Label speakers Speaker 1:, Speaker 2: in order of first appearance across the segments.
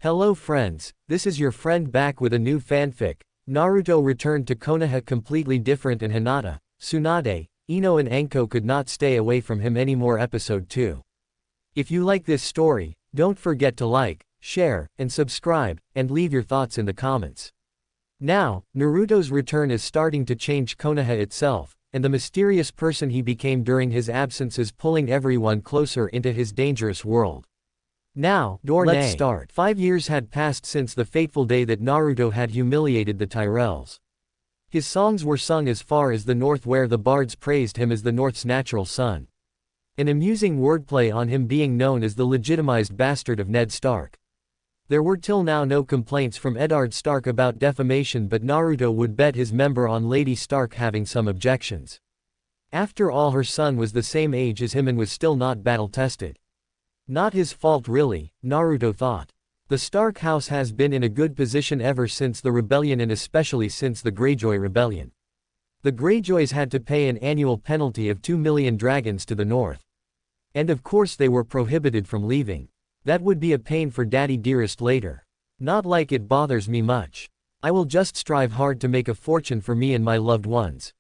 Speaker 1: Hello friends, this is your friend back with a new fanfic. Naruto returned to Konoha completely different and Hinata, Tsunade, Ino and Anko could not stay away from him anymore. Episode 2. If you like this story, don't forget to like, share, and subscribe, and leave your thoughts in the comments. Now, Naruto's return is starting to change Konoha itself, and the mysterious person he became during his absence is pulling everyone closer into his dangerous world. Now, let's start. 5 years had passed since the fateful day that Naruto had humiliated the Tyrells. His songs were sung as far as the north, where the bards praised him as the North's natural son. An amusing wordplay on him being known as the legitimized bastard of Ned Stark. There were till now no complaints from Eddard Stark about defamation, but Naruto would bet his member on Lady Stark having some objections. After all, her son was the same age as him and was still not battle-tested. Not his fault really, Naruto thought. The Stark house has been in a good position ever since the rebellion, and especially since the Greyjoy rebellion. The Greyjoys had to pay an annual penalty of 2 million dragons to the north. And of course they were prohibited from leaving. That would be a pain for Daddy Dearest later. Not like it bothers me much. I will just strive hard to make a fortune for me and my loved ones.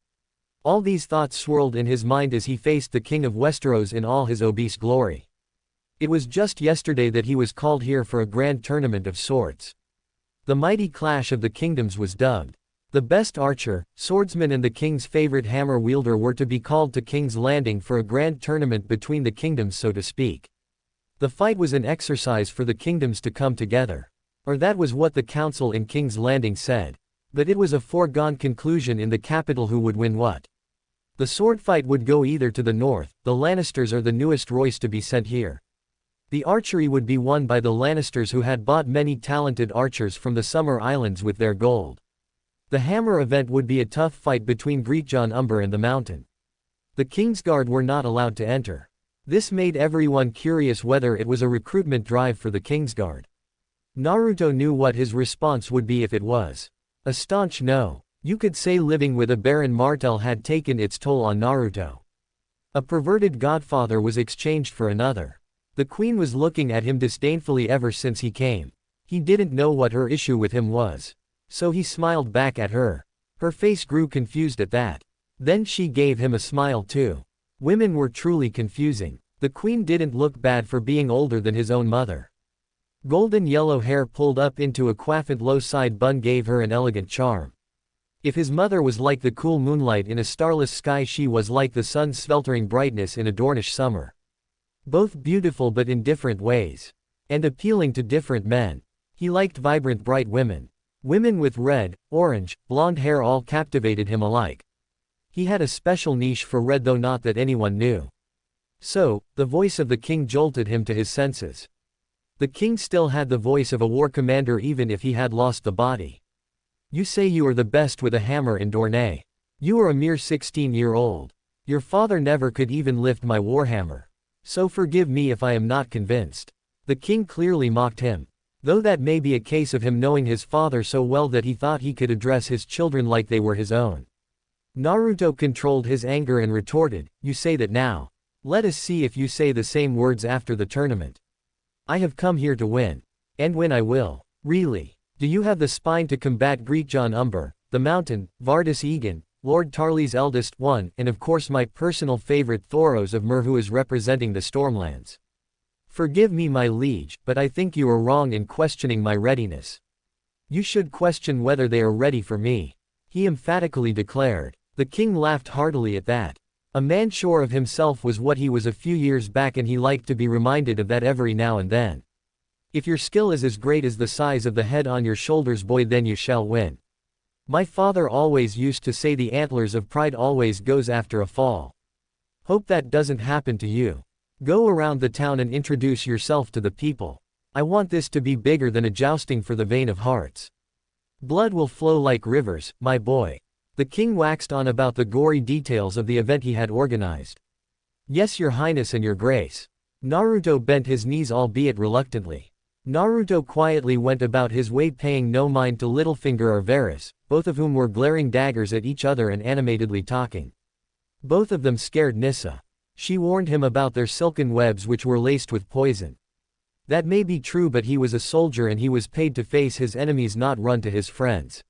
Speaker 1: All these thoughts swirled in his mind as he faced the King of Westeros in all his obese glory. It was just yesterday that he was called here for a grand tournament of swords. The mighty clash of the kingdoms was dubbed. The best archer, swordsman and the king's favorite hammer wielder were to be called to King's Landing for a grand tournament between the kingdoms, so to speak. The fight was an exercise for the kingdoms to come together. Or that was what the council in King's Landing said. But it was a foregone conclusion in the capital who would win what. The sword fight would go either to the north, the Lannisters, or the newest Royce to be sent here. The archery would be won by the Lannisters, who had bought many talented archers from the Summer Islands with their gold. The hammer event would be a tough fight between Greekjon Umber and the Mountain. The Kingsguard were not allowed to enter. This made everyone curious whether it was a recruitment drive for the Kingsguard. Naruto knew what his response would be if it was a staunch no. You could say living with a Baron Martell had taken its toll on Naruto. A perverted godfather was exchanged for another. The queen was looking at him disdainfully ever since he came. He didn't know what her issue with him was. So he smiled back at her. Her face grew confused at that. Then she gave him a smile too. Women were truly confusing. The queen didn't look bad for being older than his own mother. Golden yellow hair pulled up into a coiffed low side bun gave her an elegant charm. If his mother was like the cool moonlight in a starless sky, she was like the sun's sweltering brightness in a Dornish summer. Both beautiful but in different ways. And appealing to different men. He liked vibrant bright women. Women with red, orange, blonde hair all captivated him alike. He had a special niche for red, though not that anyone knew. So, the voice of the king jolted him to his senses. The king still had the voice of a war commander even if he had lost the body. You say you are the best with a hammer in Dorne. You are a mere 16-year-old. Your father never could even lift my warhammer. So forgive me if I am not convinced. The king clearly mocked him. Though that may be a case of him knowing his father so well that he thought he could address his children like they were his own. Naruto controlled his anger and retorted, "You say that now. Let us see if you say the same words after the tournament. I have come here to win. And win I will. Really. Do you have the spine to combat Greekjon Umber, the Mountain, Vardis Egan, Lord Tarley's eldest one, and of course my personal favorite Thoros of Myr, who is representing the Stormlands? Forgive me, my liege, but I think you are wrong in questioning my readiness. You should question whether they are ready for me," he emphatically declared. The king laughed heartily at that. A man sure of himself was what he was a few years back, and he liked to be reminded of that every now and then. If your skill is as great as the size of the head on your shoulders, boy, then you shall win. My father always used to say the antlers of pride always goes after a fall. Hope that doesn't happen to you. Go around the town and introduce yourself to the people. I want this to be bigger than a jousting for the vain of hearts. Blood will flow like rivers, my boy. The king waxed on about the gory details of the event he had organized. Yes, your highness and your grace. Naruto bent his knees, albeit reluctantly. Naruto quietly went about his way, paying no mind to Littlefinger or Varys, both of whom were glaring daggers at each other and animatedly talking. Both of them scared Nissa. She warned him about their silken webs which were laced with poison. That may be true, but he was a soldier and he was paid to face his enemies, not run to his friends.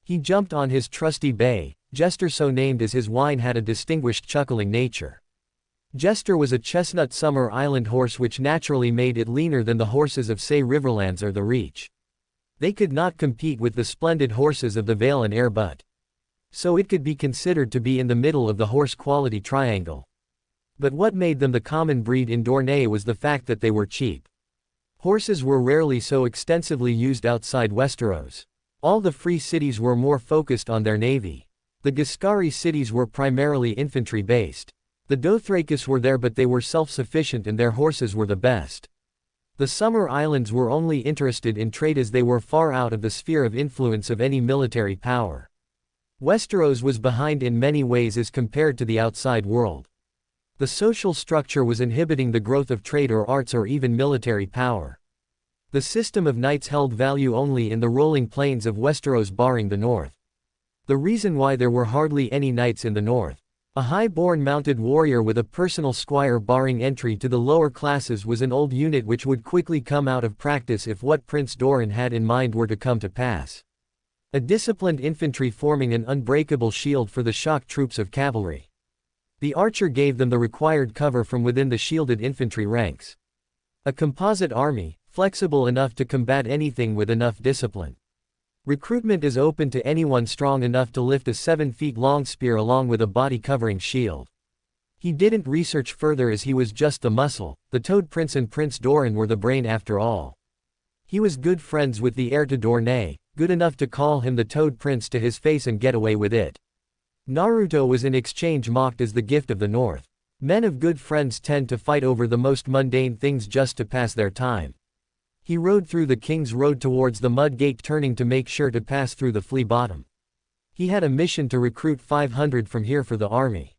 Speaker 1: He jumped on his trusty bay. Jester, so named as his wine, had a distinguished chuckling nature. Jester was a chestnut summer island horse, which naturally made it leaner than the horses of, say, Riverlands or the Reach. They could not compete with the splendid horses of the Vale and Air, but so it could be considered to be in the middle of the horse quality triangle. But what made them the common breed in Dorne was the fact that they were cheap. Horses were rarely so extensively used outside Westeros. All the free cities were more focused on their navy. The Giscari cities were primarily infantry-based. The Dothrakis were there, but they were self-sufficient and their horses were the best. The Summer Islands were only interested in trade, as they were far out of the sphere of influence of any military power. Westeros was behind in many ways as compared to the outside world. The social structure was inhibiting the growth of trade or arts or even military power. The system of knights held value only in the rolling plains of Westeros, barring the north. The reason why there were hardly any knights in the north, a high-born mounted warrior with a personal squire barring entry to the lower classes, was an old unit which would quickly come out of practice if what Prince Doran had in mind were to come to pass. A disciplined infantry forming an unbreakable shield for the shock troops of cavalry. The archer gave them the required cover from within the shielded infantry ranks. A composite army, flexible enough to combat anything with enough discipline. Recruitment is open to anyone strong enough to lift a 7-feet-long spear along with a body-covering shield. He didn't research further, as he was just the muscle. The Toad Prince and Prince Doran were the brain after all. He was good friends with the heir to Dorne, good enough to call him the Toad Prince to his face and get away with it. Naruto was in exchange mocked as the gift of the North. Men of good friends tend to fight over the most mundane things just to pass their time. He rode through the King's Road towards the Mud Gate, turning to make sure to pass through the Flea Bottom. He had a mission to recruit 500 from here for the army.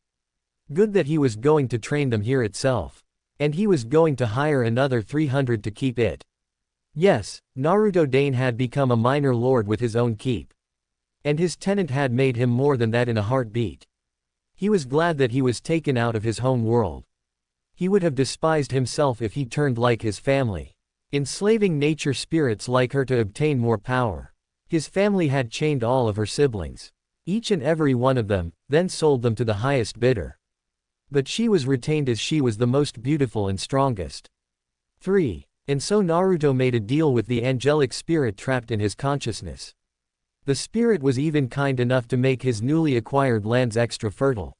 Speaker 1: Good that he was going to train them here itself. And he was going to hire another 300 to keep it. Yes, Naruto Dane had become a minor lord with his own keep. And his tenant had made him more than that in a heartbeat. He was glad that he was taken out of his home world. He would have despised himself if he turned like his family, enslaving nature spirits like her to obtain more power. His family had chained all of her siblings, each and every one of them, then sold them to the highest bidder. But she was retained as she was the most beautiful and strongest. 3. And so Naruto made a deal with the angelic spirit trapped in his consciousness. The spirit was even kind enough to make his newly acquired lands extra fertile.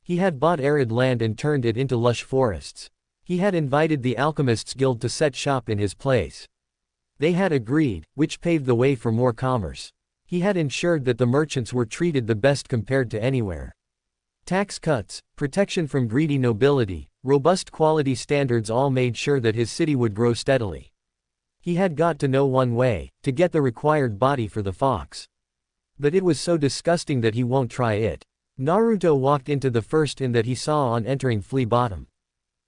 Speaker 1: He had bought arid land and turned it into lush forests. He had invited the Alchemists Guild to set shop in his place. They had agreed, which paved the way for more commerce. He had ensured that the merchants were treated the best compared to anywhere. Tax cuts, protection from greedy nobility, robust quality standards all made sure that his city would grow steadily. He had got to know one way, to get the required body for the fox. But it was so disgusting that he won't try it. Naruto walked into the first inn that he saw on entering Flea Bottom.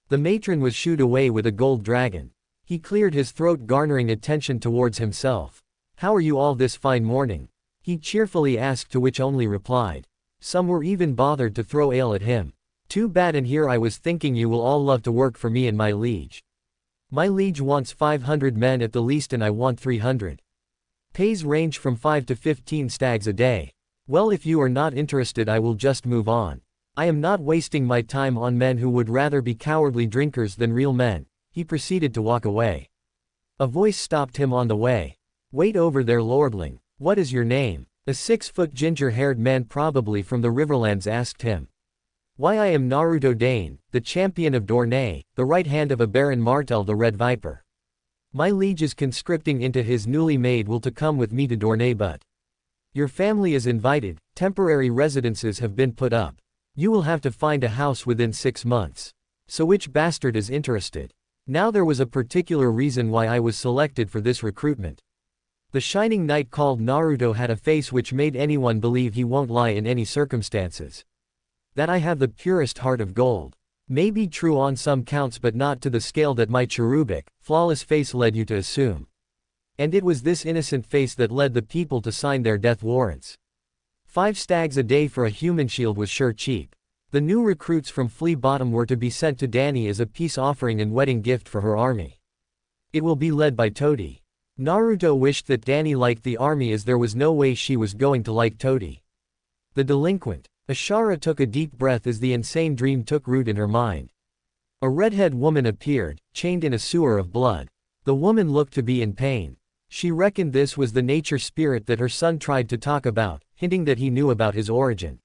Speaker 1: The matron was shooed away with a gold dragon. He cleared his throat, garnering attention towards himself. "How are you all this fine morning?" he cheerfully asked, to which only replied. Some were even bothered to throw ale at him. "Too bad, and here I was thinking you will all love to work for me and my liege. My liege wants 500 men at the least and I want 300. Pays range from 5 to 15 stags a day. Well, if you are not interested I will just move on. I am not wasting my time on men who would rather be cowardly drinkers than real men." He proceeded to walk away. A voice stopped him on the way. "Wait over there, lordling. What is your name?" A 6-foot ginger-haired man, probably from the Riverlands, asked him. "Why, I am Naruto Dane, the champion of Dorne, the right hand of a Baron Martell the Red Viper. My liege is conscripting into his newly made will to come with me to Dorne, but your family is invited, temporary residences have been put up. You will have to find a house within 6 months. So which bastard is interested?" Now there was a particular reason why I was selected for this recruitment. The shining knight called Naruto had a face which made anyone believe he won't lie in any circumstances. That I have the purest heart of gold may be true on some counts, but not to the scale that my cherubic, flawless face led you to assume. And it was this innocent face that led the people to sign their death warrants. 5 stags a day for a human shield was sure cheap. The new recruits from Flea Bottom were to be sent to Dany as a peace offering and wedding gift for her army. It will be led by Todi. Naruto wished that Danny liked the army as there was no way she was going to like Todi. The delinquent. Ashara took a deep breath as the insane dream took root in her mind. A redhead woman appeared, chained in a sewer of blood. The woman looked to be in pain. She reckoned this was the nature spirit that her son tried to talk about, hinting that he knew about his origin.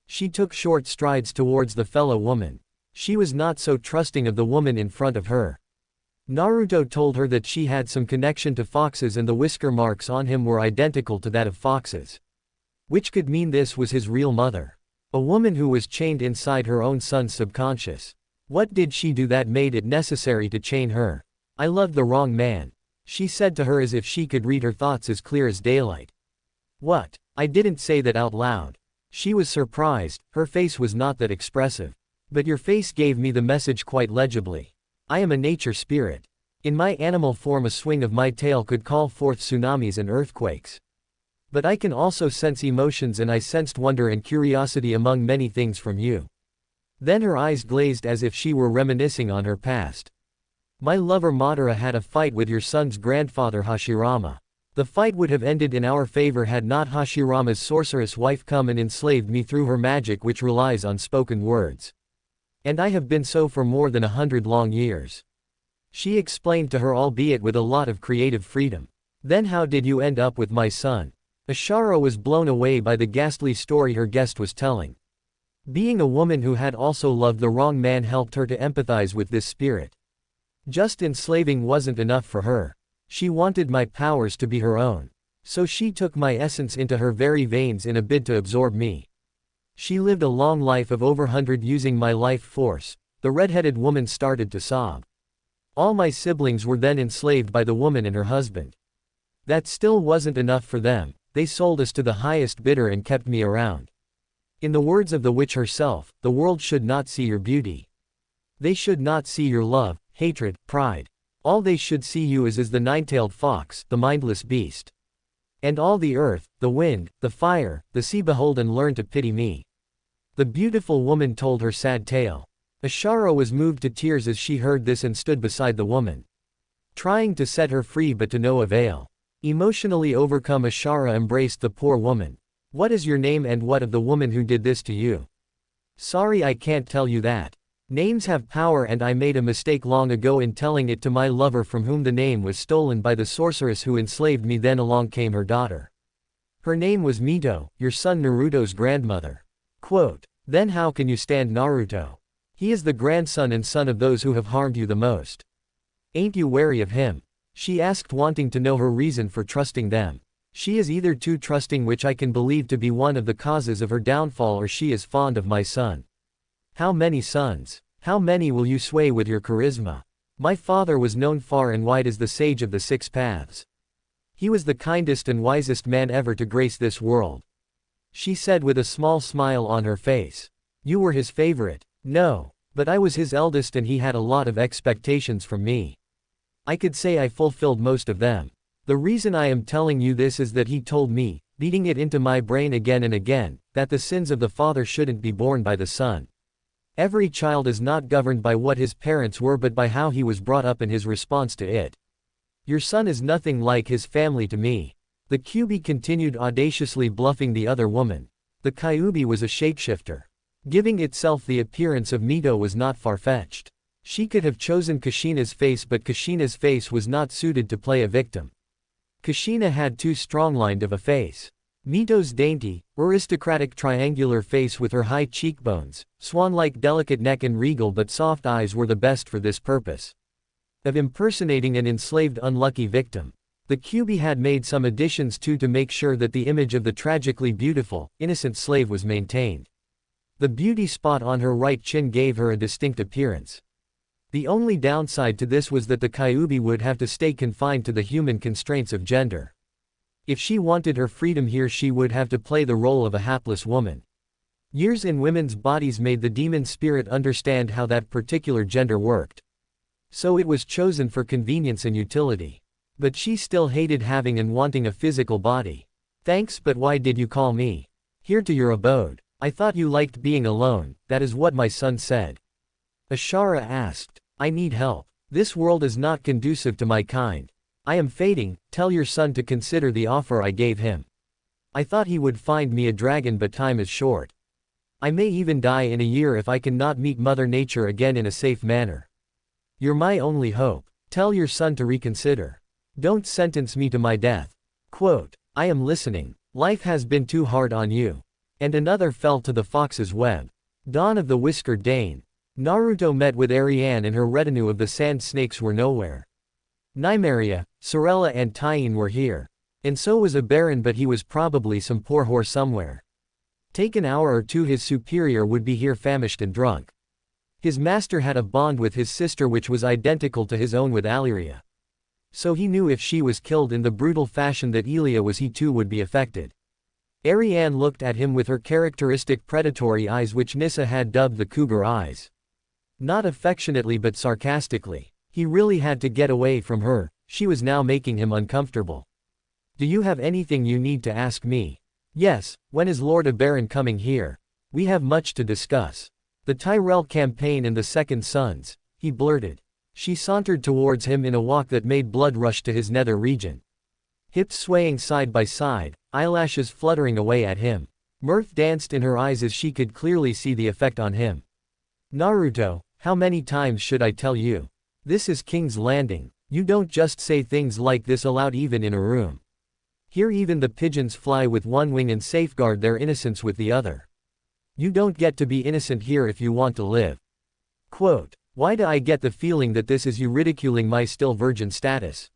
Speaker 1: She took short strides towards the fellow woman. She was not so trusting of the woman in front of her. Naruto told her that she had some connection to foxes and the whisker marks on him were identical to that of foxes. Which could mean this was his real mother. A woman who was chained inside her own son's subconscious. What did she do that made it necessary to chain her? I loved the wrong man. She said to her as if she could read her thoughts as clear as daylight. What? I didn't say that out loud. She was surprised, her face was not that expressive. But your face gave me the message quite legibly. I am a nature spirit. In my animal form a swing of my tail could call forth tsunamis and earthquakes. But I can also sense emotions and I sensed wonder and curiosity among many things from you. Then her eyes glazed as if she were reminiscing on her past. My lover Madara had a fight with your son's grandfather Hashirama. The fight would have ended in our favor had not Hashirama's sorceress wife come and enslaved me through her magic which relies on spoken words. And I have been so for more than 100 long years. She explained to her albeit with a lot of creative freedom. Then how did you end up with my son? Ashara was blown away by the ghastly story her guest was telling. Being a woman who had also loved the wrong man helped her to empathize with this spirit. Just enslaving wasn't enough for her. She wanted my powers to be her own. So she took my essence into her very veins in a bid to absorb me. She lived a long life of over 100 using my life force. The red-headed woman started to sob. All my siblings were then enslaved by the woman and her husband. That still wasn't enough for them. They sold us to the highest bidder and kept me around. In the words of the witch herself, the world should not see your beauty. They should not see your love, hatred, pride. All they should see you as the nine-tailed fox, the mindless beast. And all the earth, the wind, the fire, the sea behold and learn to pity me. The beautiful woman told her sad tale. Ashara was moved to tears as she heard this and stood beside the woman, trying to set her free but to no avail. Emotionally overcome, Ashara embraced the poor woman. What is your name and what of the woman who did this to you? Sorry, I can't tell you that. Names have power and I made a mistake long ago in telling it to my lover from whom the name was stolen by the sorceress who enslaved me. Then along came her daughter. Her name was Mito, your son Naruto's grandmother. Quote, then how can you stand Naruto? He is the grandson and son of those who have harmed you the most. Ain't you wary of him? She asked, wanting to know her reason for trusting them. She is either too trusting, which I can believe to be one of the causes of her downfall, or she is fond of my son. How many sons? How many will you sway with your charisma? My father was known far and wide as the sage of the 6 paths. He was the kindest and wisest man ever to grace this world. She said with a small smile on her face. You were his favorite. No, but I was his eldest and he had a lot of expectations from me. I could say I fulfilled most of them. The reason I am telling you this is that he told me, beating it into my brain again and again, that the sins of the father shouldn't be borne by the son. Every child is not governed by what his parents were but by how he was brought up and his response to it. Your son is nothing like his family to me. The Kyuubi continued audaciously bluffing the other woman. The Kyuubi was a shapeshifter. Giving itself the appearance of Mito was not far-fetched. She could have chosen Kushina's face, but Kushina's face was not suited to play a victim. Kushina had too strong-lined of a face. Mito's dainty, aristocratic triangular face with her high cheekbones, swan-like delicate neck and regal but soft eyes were the best for this purpose. Of impersonating an enslaved unlucky victim. The Kyuubi had made some additions too to make sure that the image of the tragically beautiful, innocent slave was maintained. The beauty spot on her right chin gave her a distinct appearance. The only downside to this was that the Kyuubi would have to stay confined to the human constraints of gender. If she wanted her freedom here, she would have to play the role of a hapless woman. Years in women's bodies made the demon spirit understand how that particular gender worked. So it was chosen for convenience and utility. But she still hated having and wanting a physical body. Thanks, but why did you call me here to your abode? I thought you liked being alone. That is what my son said. Ashara asked. I need help. This world is not conducive to my kind. I am fading, tell your son to consider the offer I gave him. I thought he would find me a dragon, but time is short. I may even die in a year if I cannot meet Mother Nature again in a safe manner. You're my only hope. Tell your son to reconsider. Don't sentence me to my death. Quote, I am listening. Life has been too hard on you. And another fell to the fox's web. Dawn of the Whiskered Dane. Naruto met with Ariane and her retinue of the sand snakes were nowhere. Nymeria, Sorella and Tyene were here. And so was a baron, but he was probably some poor whore somewhere. Take an hour or two, his superior would be here famished and drunk. His master had a bond with his sister which was identical to his own with Alyria. So he knew if she was killed in the brutal fashion that Elia was, he too would be affected. Ariane looked at him with her characteristic predatory eyes which Nissa had dubbed the cougar eyes. Not affectionately but sarcastically. He really had to get away from her, she was now making him uncomfortable. Do you have anything you need to ask me? Yes, when is Lord Abaron coming here? We have much to discuss. The Tyrell campaign and the Second Sons, he blurted. She sauntered towards him in a walk that made blood rush to his nether region. Hips swaying side by side, eyelashes fluttering away at him. Mirth danced in her eyes as she could clearly see the effect on him. Naruto, how many times should I tell you? This is King's Landing. You don't just say things like this aloud even in a room. Here even the pigeons fly with one wing and safeguard their innocence with the other. You don't get to be innocent here if you want to live. Quote, why do I get the feeling that this is you ridiculing my still virgin status?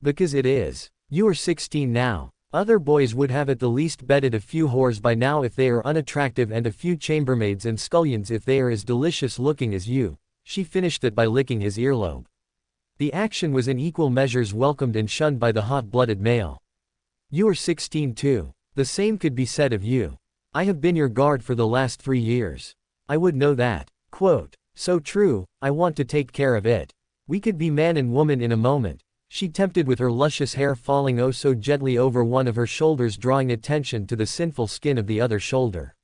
Speaker 1: Because it is. You are 16 now. Other boys would have at the least bedded a few whores by now if they are unattractive and a few chambermaids and scullions if they are as delicious looking as you. She finished it by licking his earlobe. The action was in equal measures welcomed and shunned by the hot-blooded male. You are 16 too. The same could be said of you. I have been your guard for the last 3 years. I would know that. Quote, so true, I want to take care of it. We could be man and woman in a moment. She tempted with her luscious hair falling oh so gently over one of her shoulders, drawing attention to the sinful skin of the other shoulder.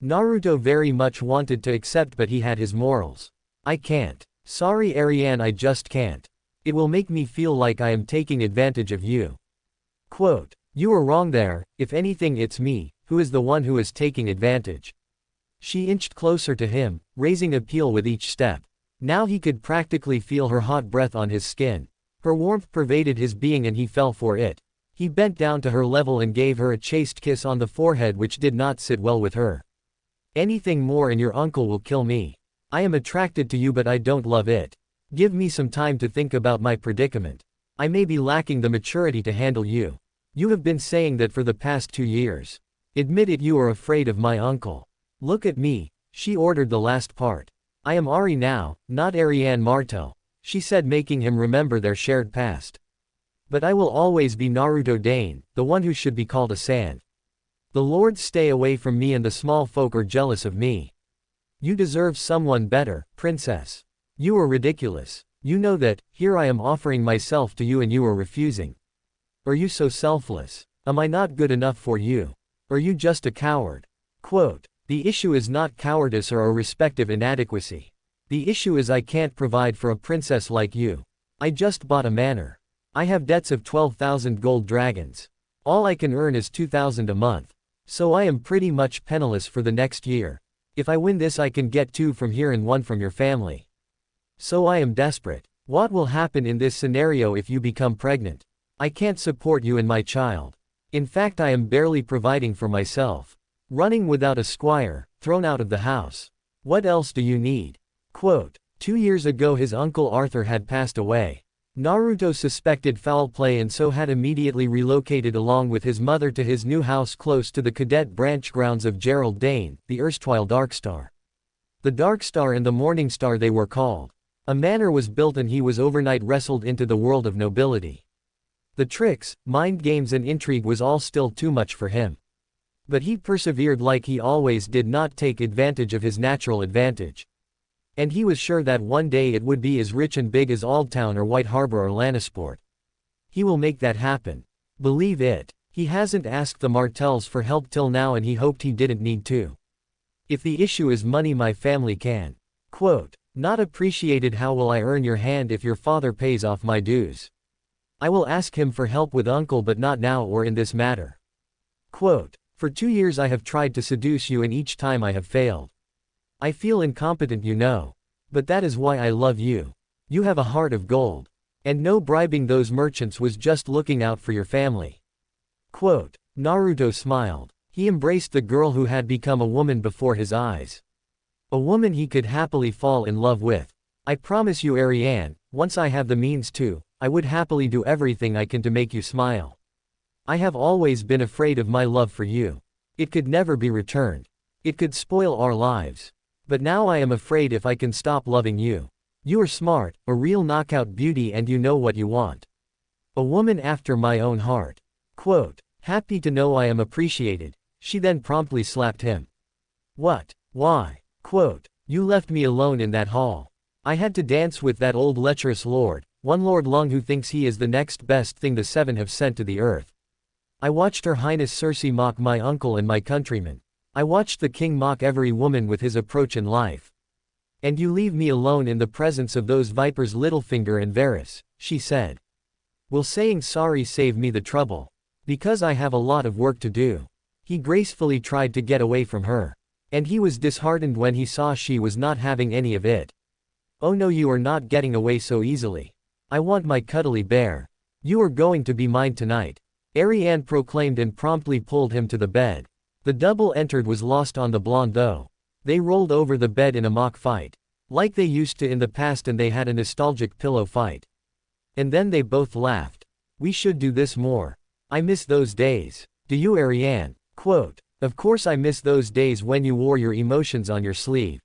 Speaker 1: Naruto very much wanted to accept, but he had his morals. I can't. Sorry Ariane, I just can't. It will make me feel like I am taking advantage of you. Quote, you are wrong there, if anything it's me, who is the one who is taking advantage. She inched closer to him, raising appeal with each step. Now he could practically feel her hot breath on his skin. Her warmth pervaded his being and he fell for it. He bent down to her level and gave her a chaste kiss on the forehead which did not sit well with her. Anything more and your uncle will kill me. I am attracted to you but I don't love it. Give me some time to think about my predicament. I may be lacking the maturity to handle you. You have been saying that for the past 2 years. Admit it, you are afraid of my uncle. Look at me, she ordered the last part. I am Ari now, not Ariane Martel, she said, making him remember their shared past. But I will always be Naruto Dane, the one who should be called a sand. The lords stay away from me and the small folk are jealous of me. You deserve someone better, princess. You are ridiculous. You know that, here I am offering myself to you and you are refusing. Are you so selfless? Am I not good enough for you? Are you just a coward? Quote, the issue is not cowardice or a respective inadequacy. The issue is I can't provide for a princess like you. I just bought a manor. I have debts of 12,000 gold dragons. All I can earn is 2,000 a month. So I am pretty much penniless for the next year. If I win this I can get 2 from here and 1 from your family. So I am desperate. What will happen in this scenario if you become pregnant? I can't support you and my child. In fact I am barely providing for myself. Running without a squire, thrown out of the house. What else do you need? Quote, 2 years ago his uncle Arthur had passed away. Naruto suspected foul play and so had immediately relocated along with his mother to his new house close to the cadet branch grounds of Gerald Dane, the erstwhile Darkstar. The Darkstar and the Morningstar they were called. A manor was built and he was overnight wrestled into the world of nobility. The tricks, mind games and intrigue was all still too much for him. But he persevered like he always did, not take advantage of his natural advantage. And he was sure that one day it would be as rich and big as Aldtown or White Harbor or Lannisport. He will make that happen. Believe it. He hasn't asked the Martells for help till now and he hoped he didn't need to. If the issue is money my family can. Quote, Not appreciated. How will I earn your hand if your father pays off my dues? I will ask him for help with uncle, but not now or in this matter. Quote, for 2 years I have tried to seduce you and each time I have failed. I feel incompetent, you know. But that is why I love you. You have a heart of gold. And no bribing those merchants, was just looking out for your family. Quote, Naruto smiled. He embraced the girl who had become a woman before his eyes. A woman he could happily fall in love with. I promise you, Ariane, once I have the means to, I would happily do everything I can to make you smile. I have always been afraid of my love for you. It could never be returned. It could spoil our lives. But now I am afraid if I can stop loving you. You are smart, a real knockout beauty, and you know what you want. A woman after my own heart. Quote, happy to know I am appreciated. She then promptly slapped him. What? Why? Quote, you left me alone in that hall. I had to dance with that old lecherous lord, one Lord Long, who thinks he is the next best thing the seven have sent to the earth. I watched Her Highness Cersei mock my uncle and my countrymen. I watched the king mock every woman with his approach in life. And you leave me alone in the presence of those vipers Littlefinger and Varys, she said. Will saying sorry save me the trouble? Because I have a lot of work to do. He gracefully tried to get away from her. And he was disheartened when he saw she was not having any of it. Oh no, you are not getting away so easily. I want my cuddly bear. You are going to be mine tonight. Ariane proclaimed and promptly pulled him to the bed. The double entered was lost on the blonde though. They rolled over the bed in a mock fight. Like they used to in the past, and they had a nostalgic pillow fight. And then they both laughed. We should do this more. I miss those days. Do you, Ariane? Quote, of course I miss those days when you wore your emotions on your sleeve.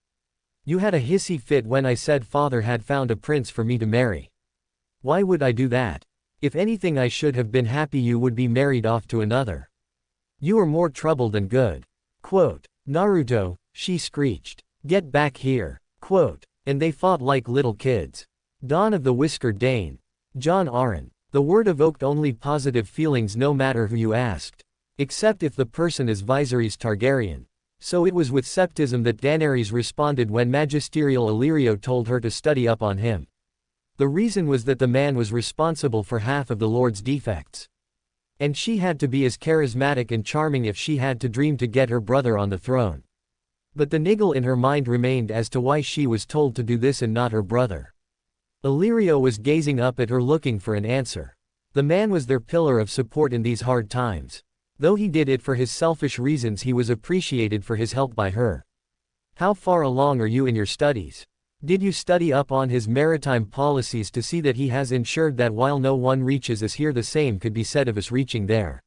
Speaker 1: You had a hissy fit when I said father had found a prince for me to marry. Why would I do that? If anything, I should have been happy you would be married off to another. You are more trouble than good. Quote, Naruto, she screeched. Get back here. Quote, and they fought like little kids. Dawn of the Whiskered Dane. John Aaron. The word evoked only positive feelings no matter who you asked. Except if the person is Viserys Targaryen. So it was with septism that Daenerys responded when magisterial Illyrio told her to study up on him. The reason was that the man was responsible for half of the Lord's defects. And she had to be as charismatic and charming if she had to dream to get her brother on the throne. But the niggle in her mind remained as to why she was told to do this and not her brother. Illyrio was gazing up at her looking for an answer. The man was their pillar of support in these hard times. Though he did it for his selfish reasons, he was appreciated for his help by her. How far along are you in your studies? Did you study up on his maritime policies to see that he has ensured that while no one reaches us here, the same could be said of us reaching there?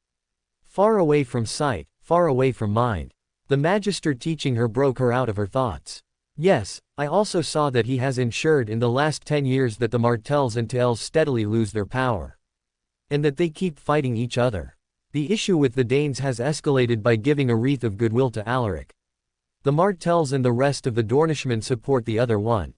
Speaker 1: Far away from sight, far away from mind. The magister teaching her broke her out of her thoughts. Yes, I also saw that he has ensured in the last 10 years that the Martells and Taels steadily lose their power. And that they keep fighting each other. The issue with the Danes has escalated by giving a wreath of goodwill to Alaric. The Martells and the rest of the Dornishmen support the other one.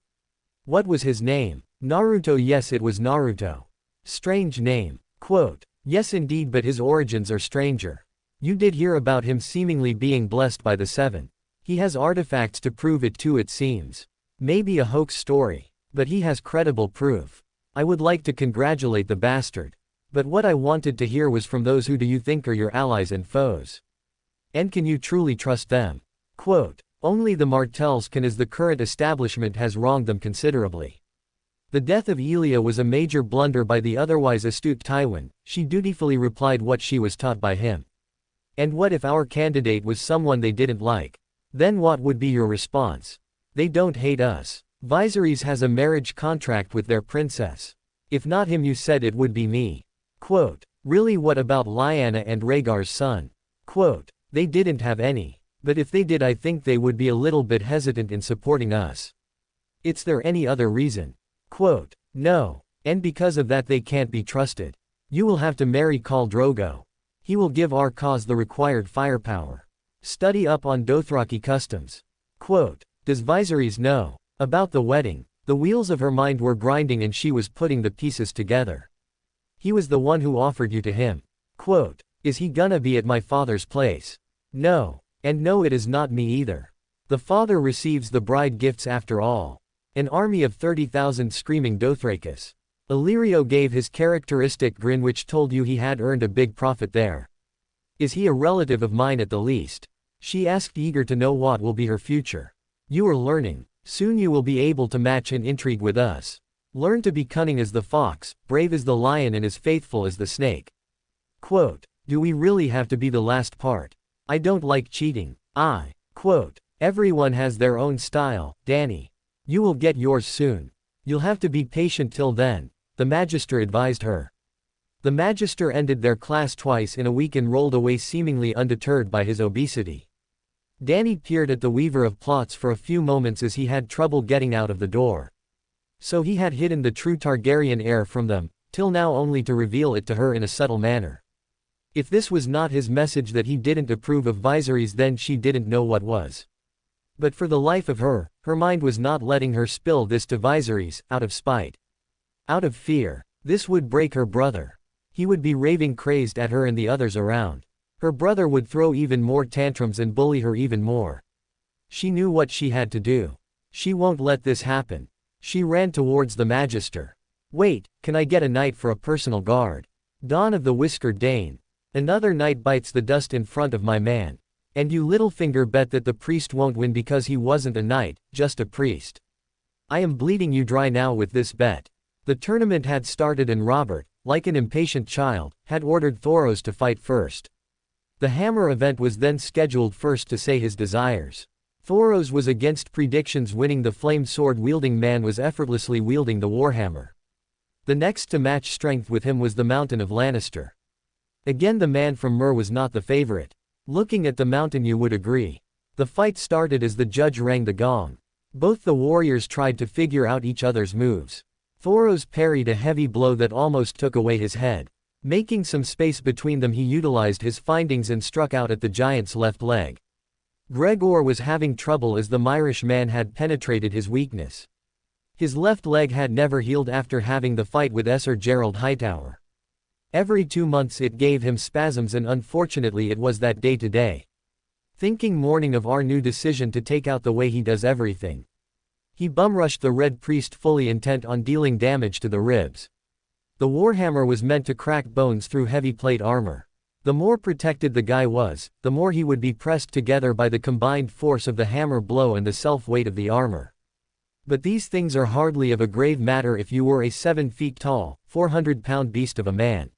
Speaker 1: What was his name? Naruto. Yes, it was Naruto. Strange name. Quote, yes indeed, but his origins are stranger. You did hear about him seemingly being blessed by the seven. He has artifacts to prove it too, it seems. Maybe a hoax story. But he has credible proof. I would like to congratulate the bastard. But what I wanted to hear was from those who do you think are your allies and foes? And can you truly trust them? Quote, only the Martells can, as the current establishment has wronged them considerably. The death of Elia was a major blunder by the otherwise astute Tywin, she dutifully replied what she was taught by him. And what if our candidate was someone they didn't like? Then what would be your response? They don't hate us. Viserys has a marriage contract with their princess. If not him, you said it would be me. Quote, really, what about Lyanna and Rhaegar's son? Quote, they didn't have any. But if they did, I think they would be a little bit hesitant in supporting us. Is there any other reason? Quote, no. And because of that they can't be trusted. You will have to marry Khal Drogo. He will give our cause the required firepower. Study up on Dothraki customs. Quote, does Viserys know about the wedding? The wheels of her mind were grinding and she was putting the pieces together. He was the one who offered you to him. Quote, is he gonna be at my father's place? No. And no, it is not me either. The father receives the bride gifts after all. An army of 30,000 screaming Dothrakis. Illyrio gave his characteristic grin which told you he had earned a big profit there. Is he a relative of mine at the least? She asked, eager to know what will be her future. You are learning. Soon you will be able to match in intrigue with us. Learn to be cunning as the fox, brave as the lion and as faithful as the snake. Quote, do we really have to be the last part? I don't like cheating. Quote, everyone has their own style, Danny. You will get yours soon. You'll have to be patient till then, the Magister advised her. The Magister ended their class twice in a week and rolled away seemingly undeterred by his obesity. Danny peered at the weaver of plots for a few moments as he had trouble getting out of the door. So he had hidden the true Targaryen heir from them, till now only to reveal it to her in a subtle manner. If this was not his message that he didn't approve of Viserys, then she didn't know what was. But for the life of her, her mind was not letting her spill this to Viserys, out of spite. Out of fear. This would break her brother. He would be raving crazed at her and the others around. Her brother would throw even more tantrums and bully her even more. She knew what she had to do. She won't let this happen. She ran towards the Magister. Wait, can I get a knight for a personal guard? Dawn of the Whiskered Dane. Another knight bites the dust in front of my man. And you Littlefinger bet that the priest won't win because he wasn't a knight, just a priest. I am bleeding you dry now with this bet. The tournament had started and Robert, like an impatient child, had ordered Thoros to fight first. The hammer event was then scheduled first to say his desires. Thoros was against predictions, winning. The flame sword-wielding man was effortlessly wielding the warhammer. The next to match strength with him was the Mountain of Lannister. Again, the man from Myr was not the favorite. Looking at the mountain, you would agree. The fight started as the judge rang the gong. Both the warriors tried to figure out each other's moves. Thoros parried a heavy blow that almost took away his head. Making some space between them, he utilized his findings and struck out at the giant's left leg. Gregor was having trouble as the Myrish man had penetrated his weakness. His left leg had never healed after having the fight with Esser Gerald Hightower. Every 2 months it gave him spasms, and unfortunately it was that day today. Thinking morning of our new decision to take out the way he does everything. He bum-rushed the Red Priest, fully intent on dealing damage to the ribs. The warhammer was meant to crack bones through heavy plate armor. The more protected the guy was, the more he would be pressed together by the combined force of the hammer blow and the self-weight of the armor. But these things are hardly of a grave matter if you were a 7 feet tall, 400-pound beast of a man.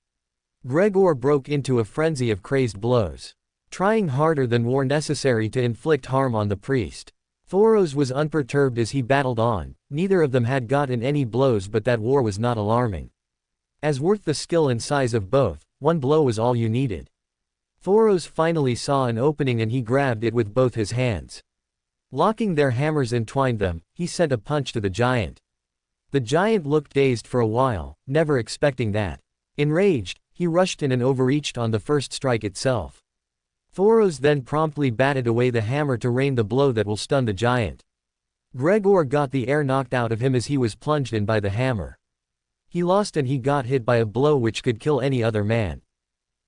Speaker 1: Gregor broke into a frenzy of crazed blows, trying harder than were necessary to inflict harm on the priest. Thoros was unperturbed as he battled on. Neither of them had gotten any blows, but that war was not alarming. As worth the skill and size of both, one blow was all you needed. Thoros finally saw an opening and he grabbed it with both his hands. Locking their hammers entwined them, he sent a punch to the giant. The giant looked dazed for a while, never expecting that. Enraged, he rushed in and overreached on the first strike itself. Thoros then promptly batted away the hammer to rain the blow that will stun the giant. Gregor got the air knocked out of him as he was plunged in by the hammer. He lost and he got hit by a blow which could kill any other man.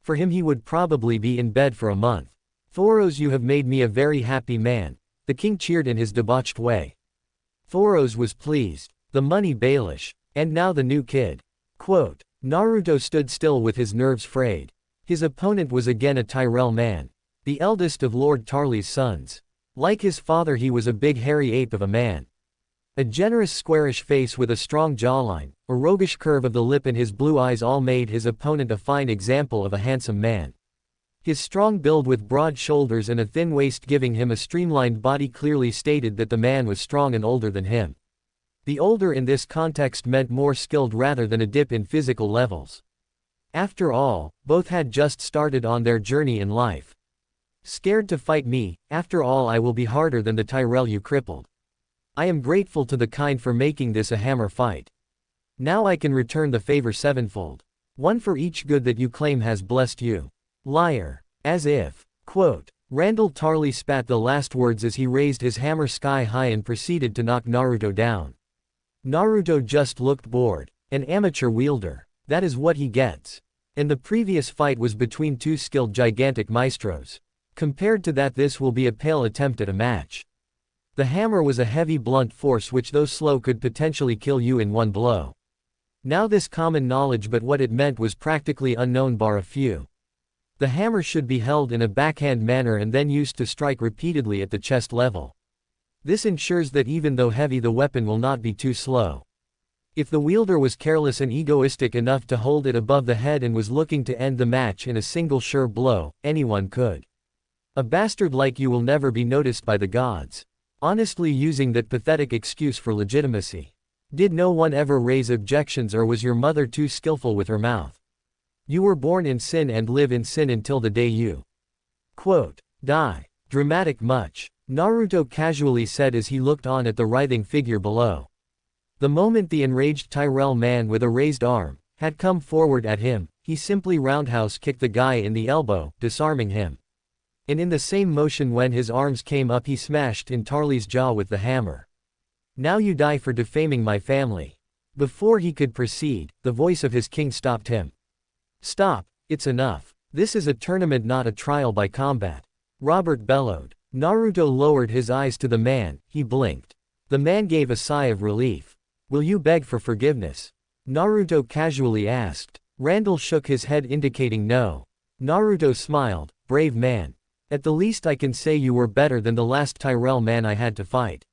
Speaker 1: For him, he would probably be in bed for a month. Thoros, you have made me a very happy man, the king cheered in his debauched way. Thoros was pleased. The money Baelish. And now the new kid. Quote, Naruto stood still with his nerves frayed. His opponent was again a Tyrell man. The eldest of Lord Tarly's sons. Like his father, he was a big hairy ape of a man. A generous squarish face with a strong jawline, a roguish curve of the lip, and his blue eyes all made his opponent a fine example of a handsome man. His strong build with broad shoulders and a thin waist giving him a streamlined body clearly stated that the man was strong and older than him. The older in this context meant more skilled rather than a dip in physical levels. After all, both had just started on their journey in life. Scared to fight me? After all, I will be harder than the Tyrell you crippled. I am grateful to the kind for making this a hammer fight. Now I can return the favor sevenfold. One for each good that you claim has blessed you. Liar. As if. Quote, Randall Tarly spat the last words as he raised his hammer sky high and proceeded to knock Naruto down. Naruto just looked bored. An amateur wielder. That is what he gets. And the previous fight was between two skilled gigantic maestros. Compared to that, this will be a pale attempt at a match. The hammer was a heavy blunt force which though slow could potentially kill you in one blow. Now this common knowledge, but what it meant was practically unknown bar a few. The hammer should be held in a backhand manner and then used to strike repeatedly at the chest level. This ensures that even though heavy, the weapon will not be too slow. If the wielder was careless and egoistic enough to hold it above the head and was looking to end the match in a single sure blow, anyone could. A bastard like you will never be noticed by the gods. Honestly, using that pathetic excuse for legitimacy. Did no one ever raise objections, or was your mother too skillful with her mouth? You were born in sin and live in sin until the day you quote, die. Dramatic much, Naruto casually said as he looked on at the writhing figure below. The moment the enraged Tyrell man with a raised arm had come forward at him, he simply roundhouse kicked the guy in the elbow, disarming him. And in the same motion when his arms came up, he smashed in Tarly's jaw with the hammer. Now you die for defaming my family. Before he could proceed, the voice of his king stopped him. Stop, it's enough. This is a tournament, not a trial by combat. Robert bellowed. Naruto lowered his eyes to the man, he blinked. The man gave a sigh of relief. Will you beg for forgiveness? Naruto casually asked. Randall shook his head indicating no. Naruto smiled. Brave man. At the least I can say you were better than the last Tyrell man I had to fight.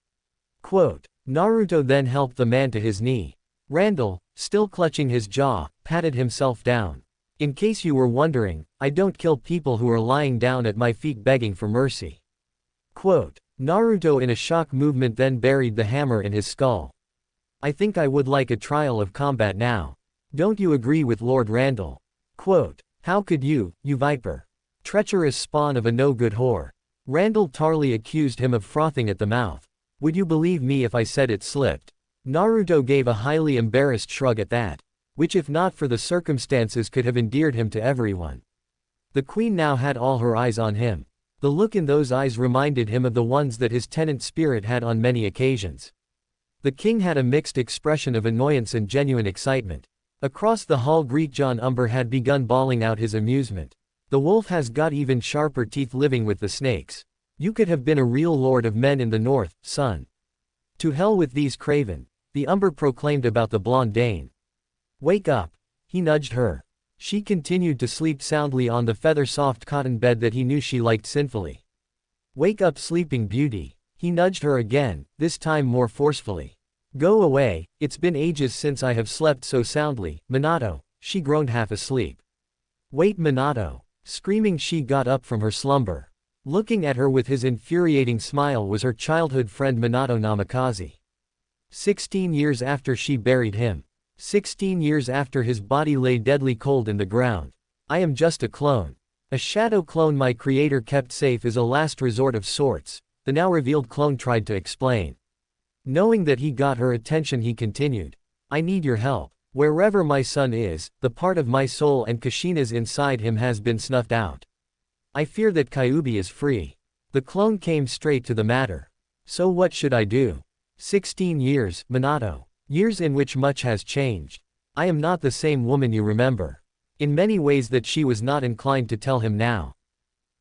Speaker 1: Quote. Naruto then helped the man to his knee. Randall, still clutching his jaw, patted himself down. In case you were wondering, I don't kill people who are lying down at my feet begging for mercy. Quote. Naruto in a shock movement then buried the hammer in his skull. I think I would like a trial of combat now. Don't you agree with Lord Randall? Quote. How could you, you viper? Treacherous spawn of a no-good whore. Randall Tarly accused him of frothing at the mouth. Would you believe me if I said it slipped? Naruto gave a highly embarrassed shrug at that, which if not for the circumstances could have endeared him to everyone. The queen now had all her eyes on him. The look in those eyes reminded him of the ones that his tenant spirit had on many occasions. The king had a mixed expression of annoyance and genuine excitement. Across the hall Greek John Umber had begun bawling out his amusement. The wolf has got even sharper teeth living with the snakes. You could have been a real lord of men in the north, son. To hell with these craven, the Umber proclaimed about the blonde Dane. Wake up. He nudged her. She continued to sleep soundly on the feather-soft cotton bed that he knew she liked sinfully. Wake up, sleeping beauty. He nudged her again, this time more forcefully. Go away, it's been ages since I have slept so soundly, Minato, she groaned half asleep. Wait, Minato. Screaming, she got up from her slumber. Looking at her with his infuriating smile was her childhood friend Minato Namikaze. 16 years after she buried him. 16 years after his body lay deadly cold in the ground. I am just a clone. A shadow clone my creator kept safe as a last resort of sorts, the now revealed clone tried to explain. Knowing that he got her attention, he continued. I need your help. Wherever my son is, the part of my soul and Kushina's inside him has been snuffed out. I fear that Kyuubi is free. The clone came straight to the matter. So what should I do? 16 years, Minato. Years in which much has changed. I am not the same woman you remember. In many ways that she was not inclined to tell him now.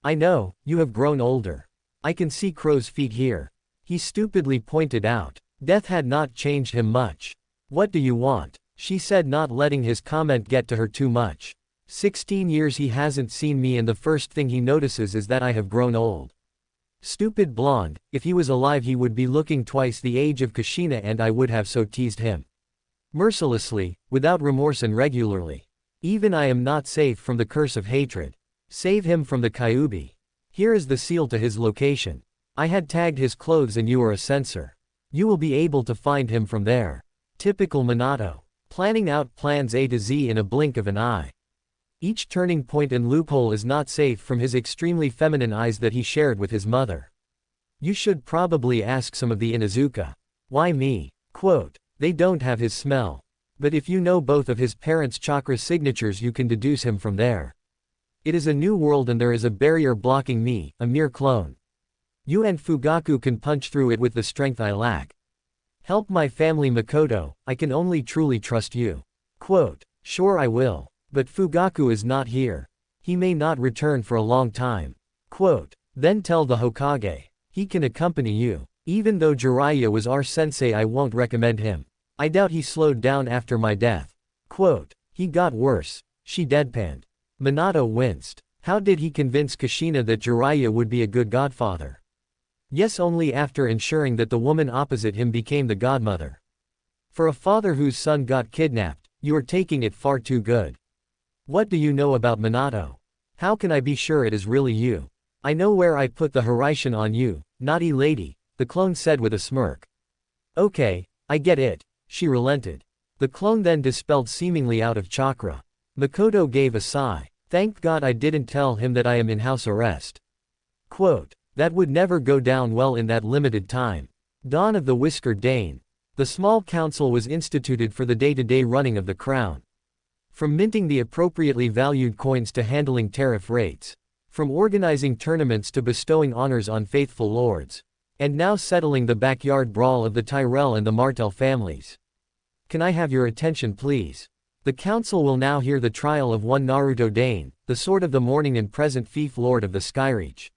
Speaker 1: I know, you have grown older. I can see crow's feet here. He stupidly pointed out. Death had not changed him much. What do you want? She said, not letting his comment get to her too much. 16 years he hasn't seen me, and the first thing he notices is that I have grown old. Stupid blonde, if he was alive he would be looking twice the age of Kushina, and I would have so teased him. Mercilessly, without remorse, and regularly. Even I am not safe from the curse of hatred. Save him from the Kyuubi. Here is the seal to his location. I had tagged his clothes and you are a censor. You will be able to find him from there. Typical Minato. Planning out plans A to Z in a blink of an eye. Each turning point and loophole is not safe from his extremely feminine eyes that he shared with his mother. You should probably ask some of the Inuzuka. Why me? Quote. They don't have his smell. But if you know both of his parents' chakra signatures you can deduce him from there. It is a new world and there is a barrier blocking me, a mere clone. You and Fugaku can punch through it with the strength I lack. Help my family, Makoto, I can only truly trust you. Quote. Sure I will. But Fugaku is not here. He may not return for a long time. Quote. Then tell the Hokage. He can accompany you. Even though Jiraiya was our sensei, I won't recommend him. I doubt he slowed down after my death. Quote, he got worse, she deadpanned. Minato winced. How did he convince Kushina that Jiraiya would be a good godfather? Yes, only after ensuring that the woman opposite him became the godmother. For a father whose son got kidnapped, you are taking it far too good. What do you know about Minato? How can I be sure it is really you? I know where I put the Hiraishin on you, naughty lady, the clone said with a smirk. Okay, I get it, she relented. The clone then dispelled seemingly out of chakra. Makoto gave a sigh. Thank God I didn't tell him that I am in house arrest. Quote, that would never go down well in that limited time. Dawn of the Whiskered Dane. The small council was instituted for the day-to-day running of the crown. From minting the appropriately valued coins to handling tariff rates. From organizing tournaments to bestowing honors on faithful lords. And now settling the backyard brawl of the Tyrell and the Martel families. Can I have your attention please? The council will now hear the trial of one Naruto Dane, the Sword of the Morning and present fief lord of the Skyreach.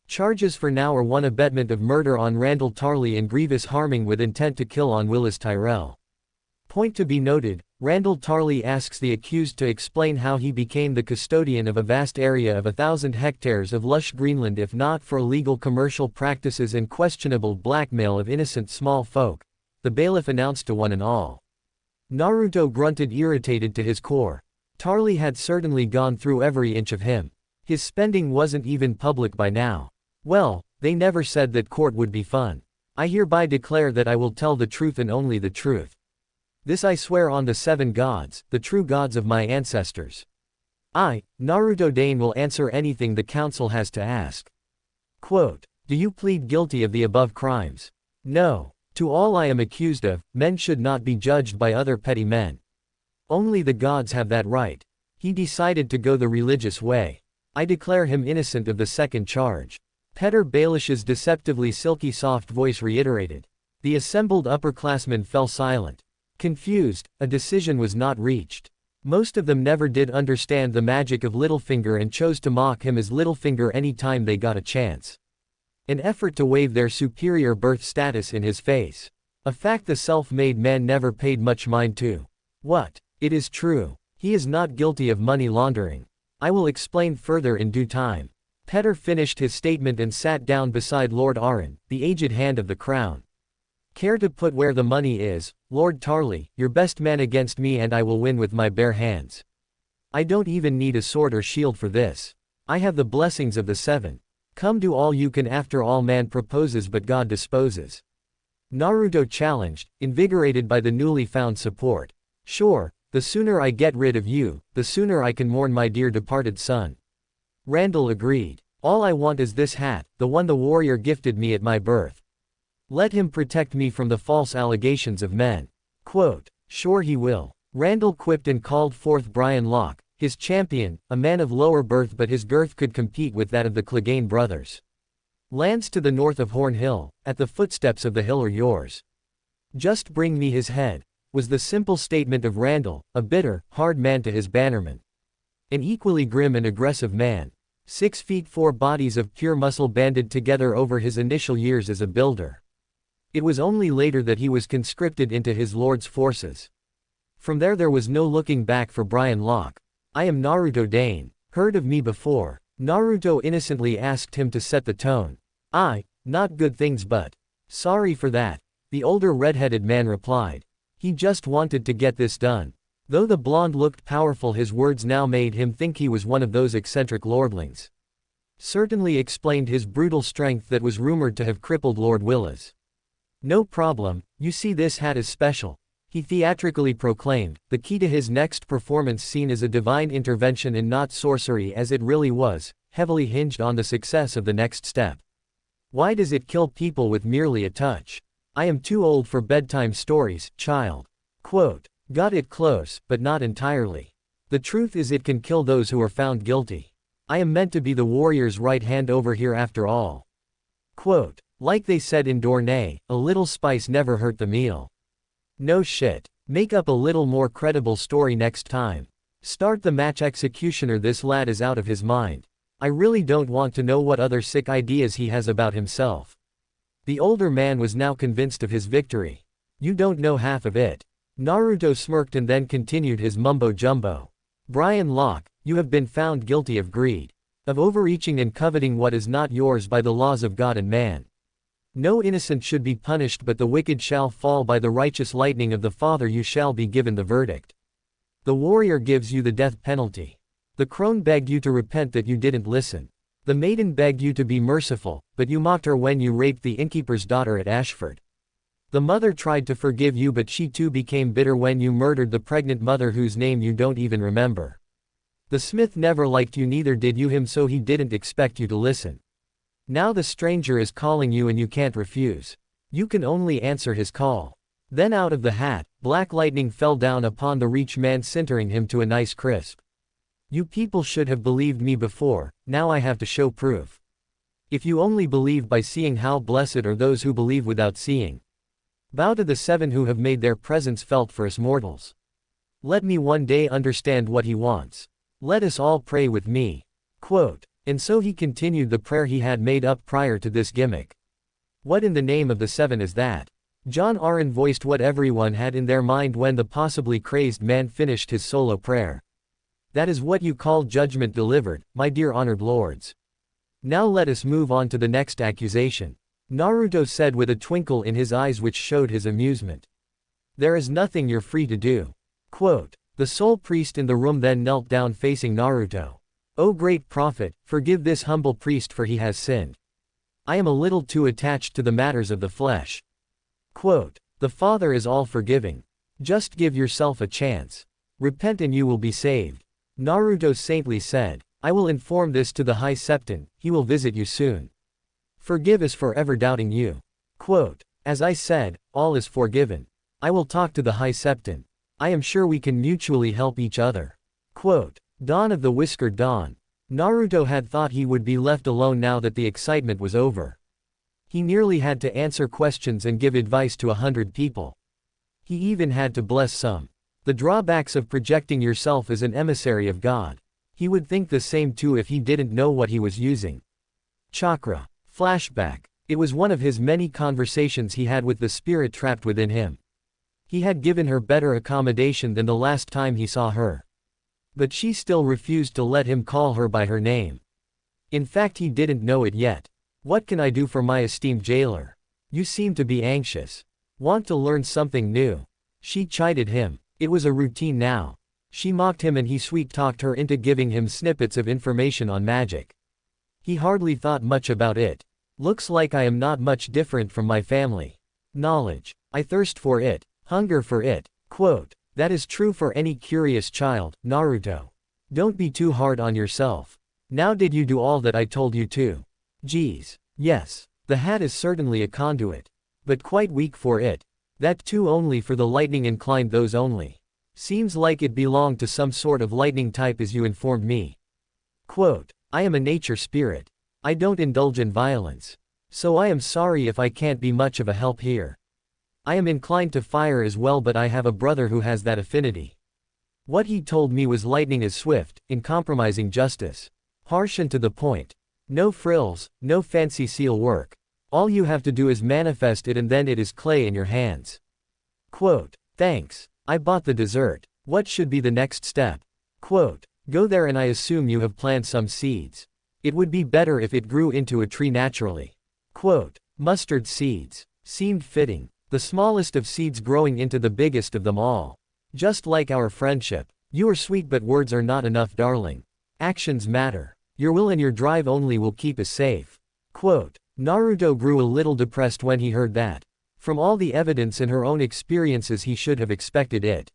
Speaker 1: Charges for now are one abetment of murder on Randall Tarley and grievous harming with intent to kill on Willis Tyrell. Point to be noted, Randall Tarley asks the accused to explain how he became the custodian of a vast area of 1,000 hectares of lush Greenland if not for illegal commercial practices and questionable blackmail of innocent small folk, the bailiff announced to one and all. Naruto grunted, irritated to his core. Tarley had certainly gone through every inch of him. His spending wasn't even public by now. Well, they never said that court would be fun. I hereby declare that I will tell the truth and only the truth. This I swear on the 7 gods, the true gods of my ancestors. I, Naruto Dane, will answer anything the council has to ask. Quote, do you plead guilty of the above crimes? No. To all I am accused of, men should not be judged by other petty men. Only the gods have that right. He decided to go the religious way. I declare him innocent of the second charge. Petter Baelish's deceptively silky soft voice reiterated. The assembled upperclassmen fell silent. Confused, a decision was not reached. Most of them never did understand the magic of Littlefinger and chose to mock him as Littlefinger any time they got a chance. An effort to wave their superior birth status in his face. A fact the self-made man never paid much mind to. What? It is true. He is not guilty of money laundering. I will explain further in due time. Petter finished his statement and sat down beside Lord Aron, the aged hand of the crown. Care to put where the money is, Lord Tarley, your best man against me and I will win with my bare hands. I don't even need a sword or shield for this. I have the blessings of the 7. Come do all you can, after all man proposes but God disposes. Naruto challenged, invigorated by the newly found support. Sure, the sooner I get rid of you, the sooner I can mourn my dear departed son. Randall agreed. All I want is this hat, the one the warrior gifted me at my birth. Let him protect me from the false allegations of men. Quote, sure he will. Randall quipped and called forth Brian Locke, his champion, a man of lower birth but his girth could compete with that of the Clegane brothers. Lands to the north of Horn Hill, at the footsteps of the hill are yours. Just bring me his head, was the simple statement of Randall, a bitter, hard man to his bannermen. An equally grim and aggressive man. 6 feet 4 bodies of pure muscle banded together over his initial years as a builder. It was only later that he was conscripted into his lord's forces. From there was no looking back for Brian Locke. I am Naruto Dane. Heard of me before? Naruto innocently asked him to set the tone. Not good things but. Sorry for that, the older red-headed man replied. He just wanted to get this done. Though the blonde looked powerful, his words now made him think he was one of those eccentric lordlings. Certainly explained his brutal strength that was rumored to have crippled Lord Willis. No problem, you see this hat is special. He theatrically proclaimed, the key to his next performance scene is a divine intervention and not sorcery as it really was, heavily hinged on the success of the next step. Why does it kill people with merely a touch? I am too old for bedtime stories, child. Quote, got it close, but not entirely. The truth is it can kill those who are found guilty. I am meant to be the warrior's right hand over here after all. Quote, like they said in Dornay, a little spice never hurt the meal. No shit. Make up a little more credible story next time. Start the match, executioner. This lad is out of his mind. I really don't want to know what other sick ideas he has about himself. The older man was now convinced of his victory. You don't know half of it. Naruto smirked and then continued his mumbo-jumbo. Brian Locke, you have been found guilty of greed. Of overreaching and coveting what is not yours by the laws of God and man. No innocent should be punished, but the wicked shall fall. By the righteous lightning of the Father you shall be given the verdict. The warrior gives you the death penalty. The crone begged you to repent, that you didn't listen. The maiden begged you to be merciful, but you mocked her when you raped the innkeeper's daughter at Ashford. The mother tried to forgive you, but she too became bitter when you murdered the pregnant mother whose name you don't even remember. The smith never liked you, neither did you him, so he didn't expect you to listen. Now the stranger is calling you and you can't refuse. You can only answer his call. Then out of the hat, black lightning fell down upon the rich man, sintering him to a nice crisp. You people should have believed me before, now I have to show proof. If you only believe by seeing, how blessed are those who believe without seeing. Bow to the seven who have made their presence felt for us mortals. Let me one day understand what he wants. Let us all pray with me. Quote. And so he continued the prayer he had made up prior to this gimmick. What in the name of the seven is that? John Aaron voiced what everyone had in their mind when the possibly crazed man finished his solo prayer. That is what you call judgment delivered, my dear honored lords. Now let us move on to the next accusation. Naruto said with a twinkle in his eyes which showed his amusement. There is nothing you're free to do. Quote. The sole priest in the room then knelt down facing Naruto. O great prophet, forgive this humble priest, for he has sinned. I am a little too attached to the matters of the flesh. Quote. The Father is all forgiving. Just give yourself a chance. Repent and you will be saved. Naruto saintly said, I will inform this to the High Septon, he will visit you soon. Forgive us for ever doubting you. Quote. As I said, all is forgiven. I will talk to the High Septon. I am sure we can mutually help each other. Quote. Dawn of the Whiskered Dawn. Naruto had thought he would be left alone now that the excitement was over. He nearly had to answer questions and give advice to 100 people. He even had to bless some. The drawbacks of projecting yourself as an emissary of God. He would think the same too if he didn't know what he was using. Chakra. Flashback. It was one of his many conversations he had with the spirit trapped within him. He had given her better accommodation than the last time he saw her. But she still refused to let him call her by her name. In fact, he didn't know it yet. What can I do for my esteemed jailer? You seem to be anxious. Want to learn something new? She chided him. It was a routine now. She mocked him and he sweet-talked her into giving him snippets of information on magic. He hardly thought much about it. Looks like I am not much different from my family. Knowledge. I thirst for it. Hunger for it. Quote. That is true for any curious child, Naruto. Don't be too hard on yourself. Now did you do all that I told you to? Geez. Yes. The hat is certainly a conduit. But quite weak for it. That too only for the lightning inclined, those only. Seems like it belonged to some sort of lightning type, as you informed me. Quote. I am a nature spirit. I don't indulge in violence. So I am sorry if I can't be much of a help here. I am inclined to fire as well, but I have a brother who has that affinity. What he told me was lightning is swift, uncompromising justice. Harsh and to the point. No frills, no fancy seal work. All you have to do is manifest it and then it is clay in your hands. Quote. Thanks. I bought the dessert. What should be the next step? Quote. Go there and I assume you have planted some seeds. It would be better if it grew into a tree naturally. Quote. Mustard seeds. Seemed fitting. The smallest of seeds growing into the biggest of them all. Just like our friendship. You are sweet but words are not enough, darling. Actions matter. Your will and your drive only will keep us safe. Quote. Naruto grew a little depressed when he heard that. From all the evidence in her own experiences he should have expected it.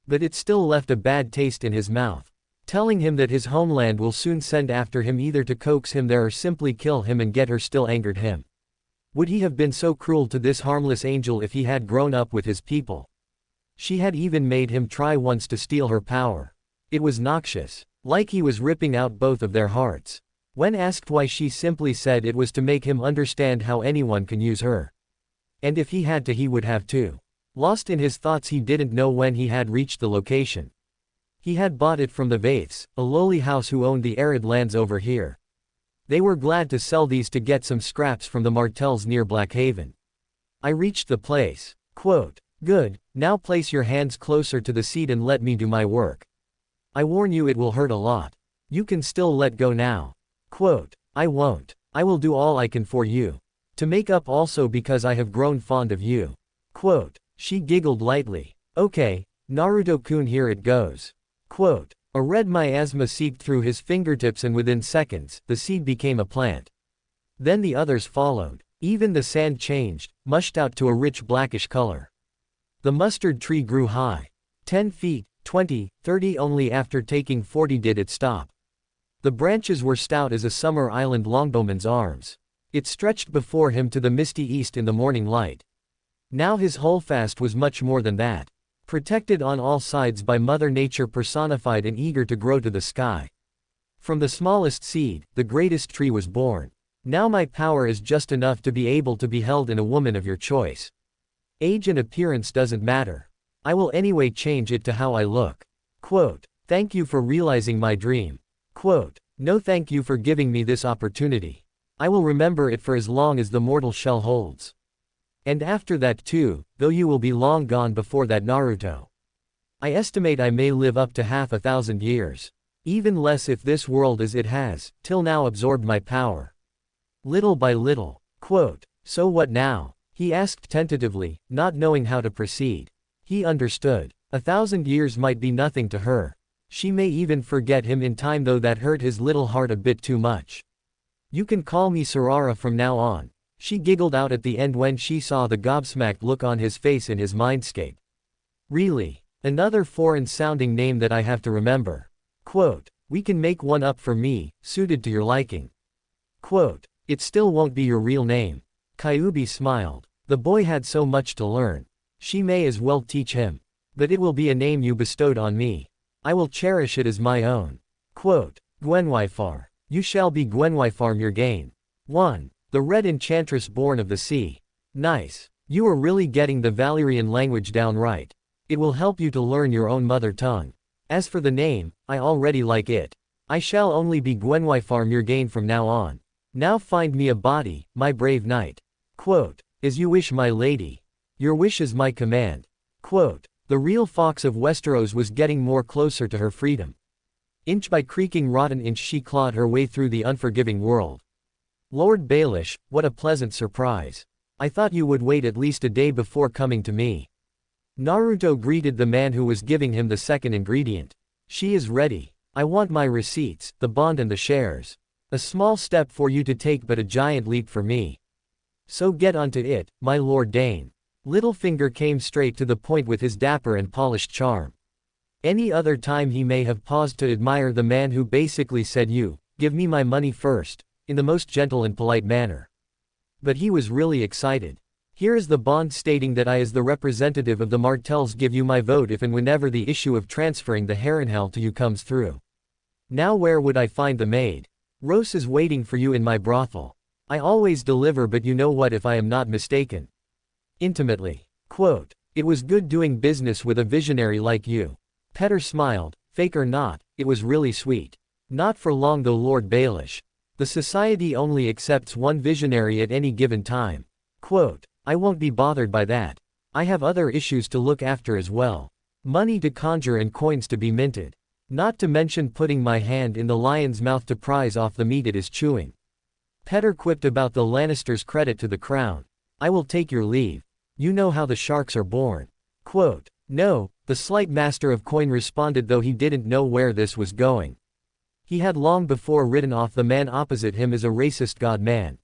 Speaker 1: But it still left a bad taste in his mouth. Telling him that his homeland will soon send after him either to coax him there or simply kill him and get her still angered him. Would he have been so cruel to this harmless angel if he had grown up with his people? She had even made him try once to steal her power. It was noxious. Like he was ripping out both of their hearts. When asked why, she simply said it was to make him understand how anyone can use her. And if he had to, he would have to. Lost in his thoughts, he didn't know when he had reached the location. He had bought it from the Vaiths, a lowly house who owned the arid lands over here. They were glad to sell these to get some scraps from the Martells near Blackhaven. I reached the place. Quote, "Good, now place your hands closer to the seat and let me do my work. I warn you it will hurt a lot. You can still let go now." Quote, "I won't. I will do all I can for you. To make up also because I have grown fond of you." Quote, she giggled lightly. "Okay, Naruto-kun, here it goes." Quote, a red miasma seeped through his fingertips and within seconds, the seed became a plant. Then the others followed. Even the sand changed, mushed out to a rich blackish color. The mustard tree grew high. 10 feet, 20, 30 only after taking 40 did it stop. The branches were stout as a summer island longbowman's arms. It stretched before him to the misty east in the morning light. Now his holdfast was much more than that. Protected on all sides by Mother Nature personified and eager to grow to the sky. From the smallest seed, the greatest tree was born. Now my power is just enough to be able to be held in a woman of your choice. Age and appearance doesn't matter. I will anyway change it to how I look. Quote, thank you for realizing my dream. Quote, no thank you for giving me this opportunity. I will remember it for as long as the mortal shell holds. And after that too, though you will be long gone before that, Naruto. I estimate I may live up to 1,000 years. Even less if this world as it has, till now absorbed my power. Little by little. Quote, so what now? He asked tentatively, not knowing how to proceed. He understood. 1,000 years might be nothing to her. She may even forget him in time, though that hurt his little heart a bit too much. You can call me Sarara from now on. She giggled out at the end when she saw the gobsmacked look on his face in his mindscape. Really? Another foreign-sounding name that I have to remember. Quote, we can make one up for me, suited to your liking. Quote, it still won't be your real name. Kyuubi smiled. The boy had so much to learn. She may as well teach him. But it will be a name you bestowed on me. I will cherish it as my own. Quote, Gwenwyfar. You shall be Gwenwyfar Murgain. 1. The Red Enchantress born of the sea. Nice. You are really getting the Valyrian language down right. It will help you to learn your own mother tongue. As for the name, I already like it. I shall only be Gwenwyfar Murgain from now on. Now find me a body, my brave knight. Quote, as you wish, my lady. Your wish is my command. Quote, the real fox of Westeros was getting more closer to her freedom. Inch by creaking rotten inch she clawed her way through the unforgiving world. Lord Baelish, what a pleasant surprise. I thought you would wait at least a day before coming to me. Naruto greeted the man who was giving him the second ingredient. She is ready. I want my receipts, the bond and the shares. A small step for you to take but a giant leap for me. So get onto it, my Lord Dane. Littlefinger came straight to the point with his dapper and polished charm. Any other time he may have paused to admire the man who basically said, you, give me my money first, in the most gentle and polite manner. But he was really excited. Here is the bond stating that I as the representative of the Martells give you my vote if and whenever the issue of transferring the Harrenhal to you comes through. Now where would I find the maid? Rose is waiting for you in my brothel. I always deliver, but you know what, if I am not mistaken. Intimately. Quote, it was good doing business with a visionary like you. Petter smiled, fake or not, it was really sweet. Not for long though, Lord Baelish. The society only accepts one visionary at any given time. Quote, I won't be bothered by that. I have other issues to look after as well. Money to conjure and coins to be minted. Not to mention putting my hand in the lion's mouth to prize off the meat it is chewing. Petter quipped about the Lannisters' credit to the crown. I will take your leave. You know how the sharks are born. Quote, no, the slight master of coin responded, though he didn't know where this was going. He had long before written off the man opposite him as a racist god-man.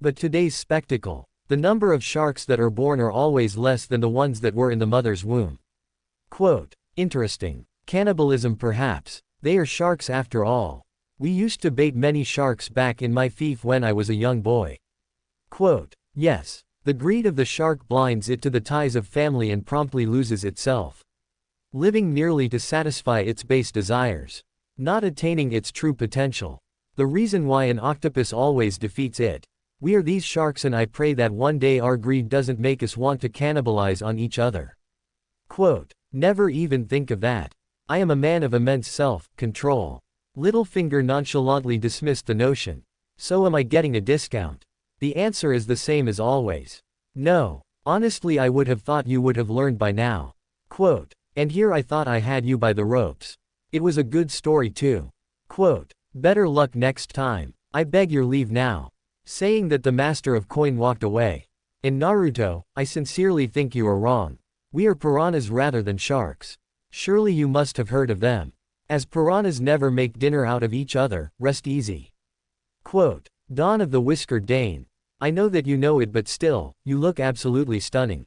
Speaker 1: But today's spectacle, the number of sharks that are born are always less than the ones that were in the mother's womb. Quote, interesting. Cannibalism perhaps. They are sharks after all. We used to bait many sharks back in my fief when I was a young boy. Quote, yes. The greed of the shark blinds it to the ties of family and promptly loses itself. Living merely to satisfy its base desires. Not attaining its true potential. The reason why an octopus always defeats it. We are these sharks, and I pray that one day our greed doesn't make us want to cannibalize on each other. Quote, never even think of that. I am a man of immense self-control. Littlefinger nonchalantly dismissed the notion. So am I getting a discount? The answer is the same as always. No. Honestly, I would have thought you would have learned by now. Quote. And here I thought I had you by the ropes. It was a good story too. Quote. Better luck next time. I beg your leave now. Saying that the master of coin walked away. In Naruto, I sincerely think you are wrong. We are piranhas rather than sharks. Surely you must have heard of them. As piranhas never make dinner out of each other, rest easy. Quote. Dawn of the Whiskered Dane. I know that you know it, but still, you look absolutely stunning.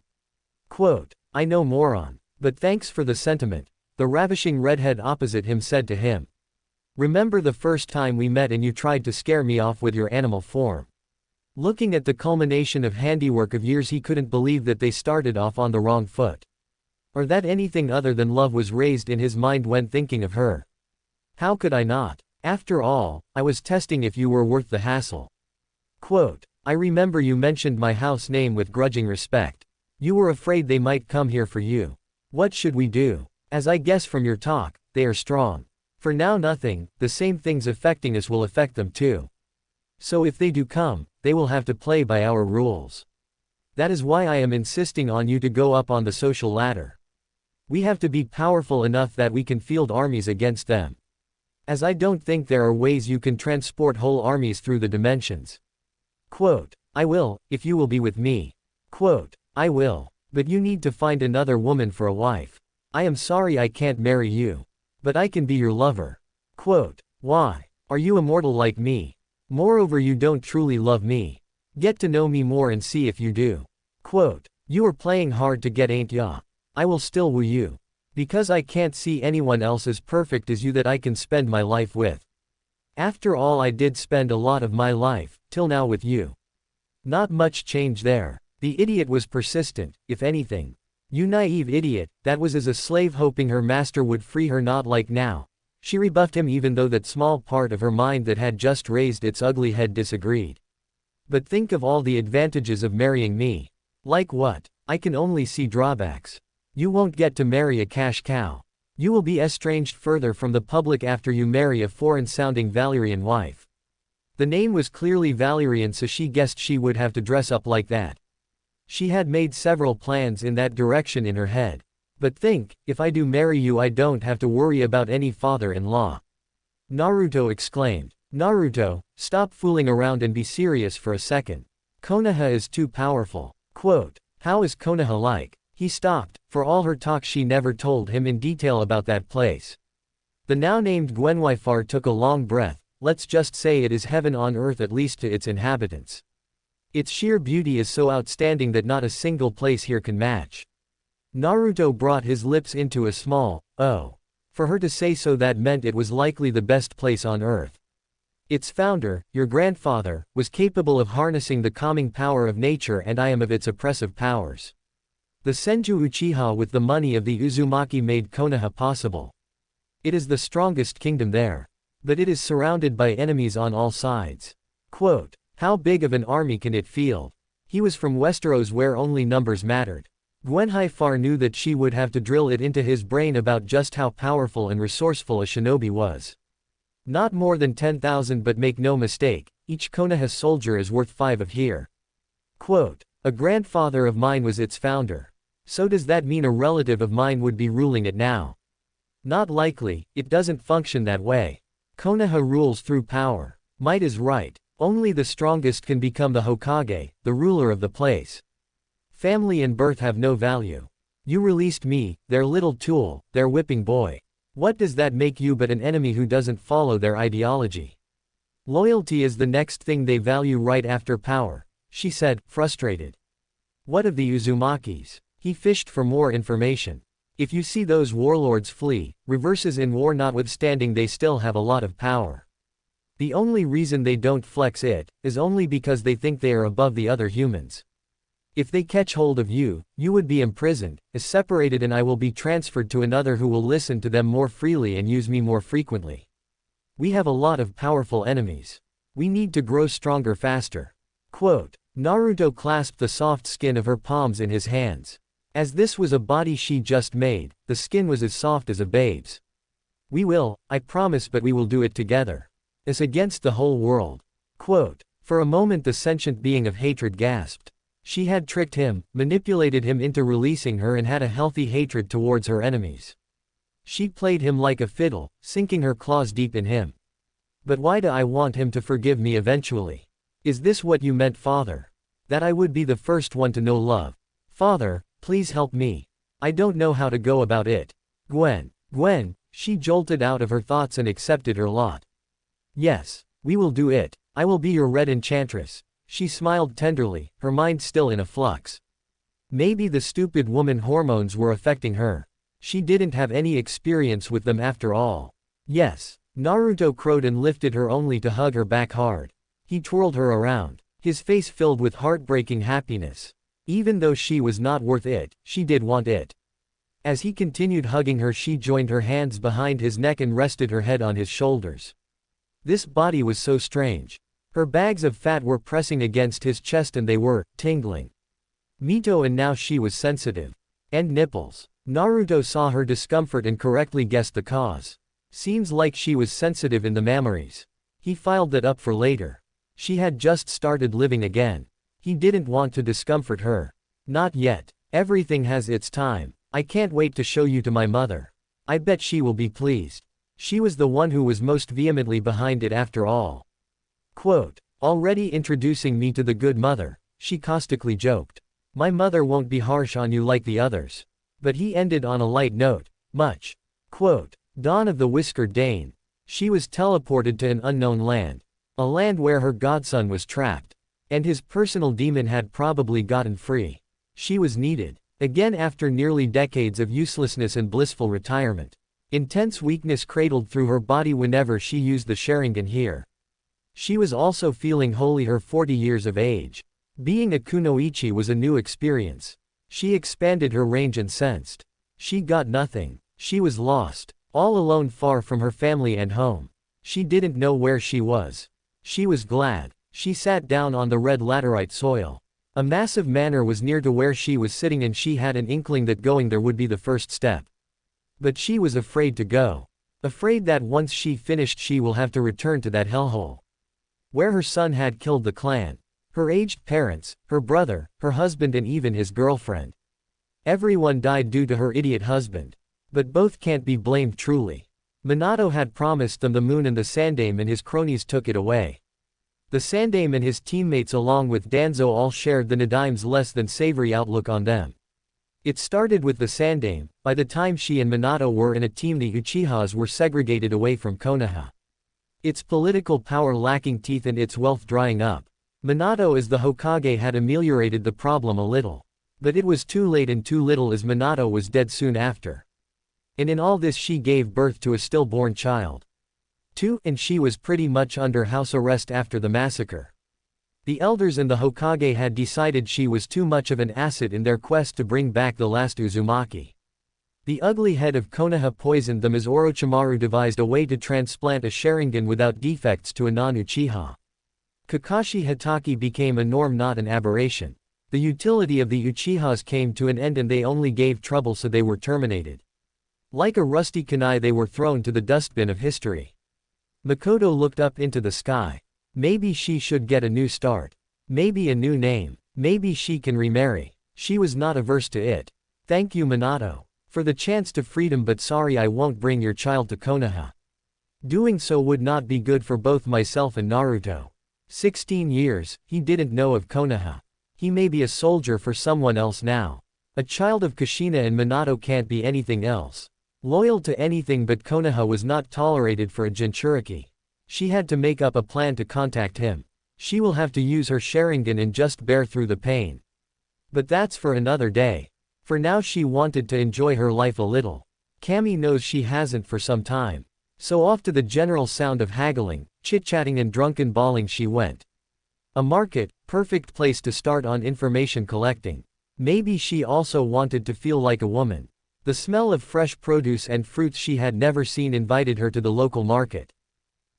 Speaker 1: Quote. I know, moron. But thanks for the sentiment, the ravishing redhead opposite him said to him. Remember the first time we met and you tried to scare me off with your animal form. Looking at the culmination of handiwork of years, he couldn't believe that they started off on the wrong foot. Or that anything other than love was raised in his mind when thinking of her. How could I not? After all, I was testing if you were worth the hassle. Quote. I remember you mentioned my house name with grudging respect. You were afraid they might come here for you. What should we do? As I guess from your talk, they are strong. For now nothing, the same things affecting us will affect them too. So if they do come, they will have to play by our rules. That is why I am insisting on you to go up on the social ladder. We have to be powerful enough that we can field armies against them. As I don't think there are ways you can transport whole armies through the dimensions. Quote. I will, if you will be with me. Quote. I will. But you need to find another woman for a wife. I am sorry I can't marry you. But I can be your lover. Quote. Why? Are you immortal like me? Moreover, you don't truly love me. Get to know me more and see if you do. Quote. You are playing hard to get, ain't ya? I will still woo you. Because I can't see anyone else as perfect as you that I can spend my life with. After all, I did spend a lot of my life, till now, with you. Not much change there. The idiot was persistent, if anything. You naive idiot, that was as a slave hoping her master would free her, not like now. She rebuffed him even though that small part of her mind that had just raised its ugly head disagreed. But think of all the advantages of marrying me. Like what? I can only see drawbacks. You won't get to marry a cash cow. You will be estranged further from the public after you marry a foreign-sounding Valerian wife. The name was clearly Valerian, so she guessed she would have to dress up like that. She had made several plans in that direction in her head. But think, if I do marry you, I don't have to worry about any father-in-law. Naruto exclaimed. Naruto, stop fooling around and be serious for a second. Konoha is too powerful. Quote. How is Konoha like? He stopped. For all her talk, she never told him in detail about that place. The now named Gwenwyfar took a long breath. Let's just say it is heaven on earth, at least to its inhabitants. Its sheer beauty is so outstanding that not a single place here can match. Naruto brought his lips into a small, oh. For her to say so, that meant it was likely the best place on earth. Its founder, your grandfather, was capable of harnessing the calming power of nature, and I am of its oppressive powers. The Senju Uchiha with the money of the Uzumaki made Konoha possible. It is the strongest kingdom there. But it is surrounded by enemies on all sides. Quote. How big of an army can it field? He was from Westeros, where only numbers mattered. Gwenwyfar knew that she would have to drill it into his brain about just how powerful and resourceful a shinobi was. Not more than 10,000, but make no mistake, each Konoha soldier is worth 5 of here. Quote. A grandfather of mine was its founder. So does that mean a relative of mine would be ruling it now? Not likely, it doesn't function that way. Konoha rules through power. Might is right. Only the strongest can become the Hokage, the ruler of the place. Family and birth have no value. You released me, their little tool, their whipping boy. What does that make you but an enemy who doesn't follow their ideology? Loyalty is the next thing they value right after power, she said, frustrated. What of the Uzumakis? He fished for more information. If you see those warlords flee, reverses in war notwithstanding, they still have a lot of power. The only reason they don't flex it is only because they think they are above the other humans. If they catch hold of you, you would be imprisoned, is separated, and I will be transferred to another who will listen to them more freely and use me more frequently. We have a lot of powerful enemies. We need to grow stronger faster. Quote. Naruto clasped the soft skin of her palms in his hands. As this was a body she just made, the skin was as soft as a babe's. We will, I promise, but we will do it together. It's against the whole world. Quote, for a moment the sentient being of hatred gasped. She had tricked him, manipulated him into releasing her, and had a healthy hatred towards her enemies. She played him like a fiddle, sinking her claws deep in him. But why do I want him to forgive me eventually? Is this what you meant, Father? That I would be the first one to know love? Father, please help me. I don't know how to go about it. Gwen, she jolted out of her thoughts and accepted her lot. Yes, we will do it. I will be your red enchantress. She smiled tenderly, her mind still in a flux. Maybe the stupid woman hormones were affecting her. She didn't have any experience with them after all. Yes, Naruto crowed and lifted her only to hug her back hard. He twirled her around, his face filled with heartbreaking happiness. Even though she was not worth it, she did want it. As he continued hugging her, she joined her hands behind his neck and rested her head on his shoulders. This body was so strange. Her bags of fat were pressing against his chest and they were tingling. Mito, and now she was sensitive. And nipples. Naruto saw her discomfort and correctly guessed the cause. Seems like she was sensitive in the mammaries. He filed that up for later. She had just started living again. He didn't want to discomfort her. Not yet. Everything has its time. I can't wait to show you to my mother. I bet she will be pleased. She was the one who was most vehemently behind it after all. Quote, already introducing me to the good mother, she caustically joked. My mother won't be harsh on you like the others. But he ended on a light note. Much. Quote, Dawn of the Whiskered Dane. She was teleported to an unknown land. A land where her godson was trapped. And his personal demon had probably gotten free. She was needed. Again after nearly decades of uselessness and blissful retirement. Intense weakness cradled through her body whenever she used the Sharingan here. She was also feeling wholly her 40 years of age. Being a kunoichi was a new experience. She expanded her range and sensed. She got nothing. She was lost. All alone, far from her family and home. She didn't know where she was. She was glad. She sat down on the red laterite soil. A massive manor was near to where she was sitting and she had an inkling that going there would be the first step. But she was afraid to go. Afraid that once she finished she will have to return to that hellhole. Where her son had killed the clan. Her aged parents, her brother, her husband and even his girlfriend. Everyone died due to her idiot husband. But both can't be blamed truly. Minato had promised them the moon and the Sandame and his cronies took it away. The Sandame and his teammates along with Danzo all shared the Nadime's less than savory outlook on them. It started with the Sandame. By the time she and Minato were in a team, the Uchihas were segregated away from Konoha. Its political power lacking teeth and its wealth drying up. Minato as the Hokage had ameliorated the problem a little. But it was too late and too little as Minato was dead soon after. And in all this she gave birth to a stillborn child. And she was pretty much under house arrest after the massacre. The elders and the Hokage had decided she was too much of an asset in their quest to bring back the last Uzumaki. The ugly head of Konoha poisoned them as Orochimaru devised a way to transplant a Sharingan without defects to a non-Uchiha. Kakashi Hatake became a norm, not an aberration. The utility of the Uchihas came to an end and they only gave trouble, so they were terminated. Like a rusty kunai they were thrown to the dustbin of history. Makoto looked up into the sky. Maybe she should get a new start. Maybe a new name. Maybe she can remarry. She was not averse to it. Thank you, Minato, for the chance to freedom, but sorry I won't bring your child to Konoha. Doing so would not be good for both myself and Naruto. 16 years, he didn't know of Konoha. He may be a soldier for someone else now. A child of Kushina and Minato can't be anything else. Loyal to anything but Konoha was not tolerated for a Jinchuriki. She had to make up a plan to contact him. She will have to use her Sharingan and just bear through the pain. But that's for another day. For now she wanted to enjoy her life a little. Kami knows she hasn't for some time. So off to the general sound of haggling, chit-chatting and drunken bawling she went. A market, perfect place to start on information collecting. Maybe she also wanted to feel like a woman. The smell of fresh produce and fruits she had never seen invited her to the local market.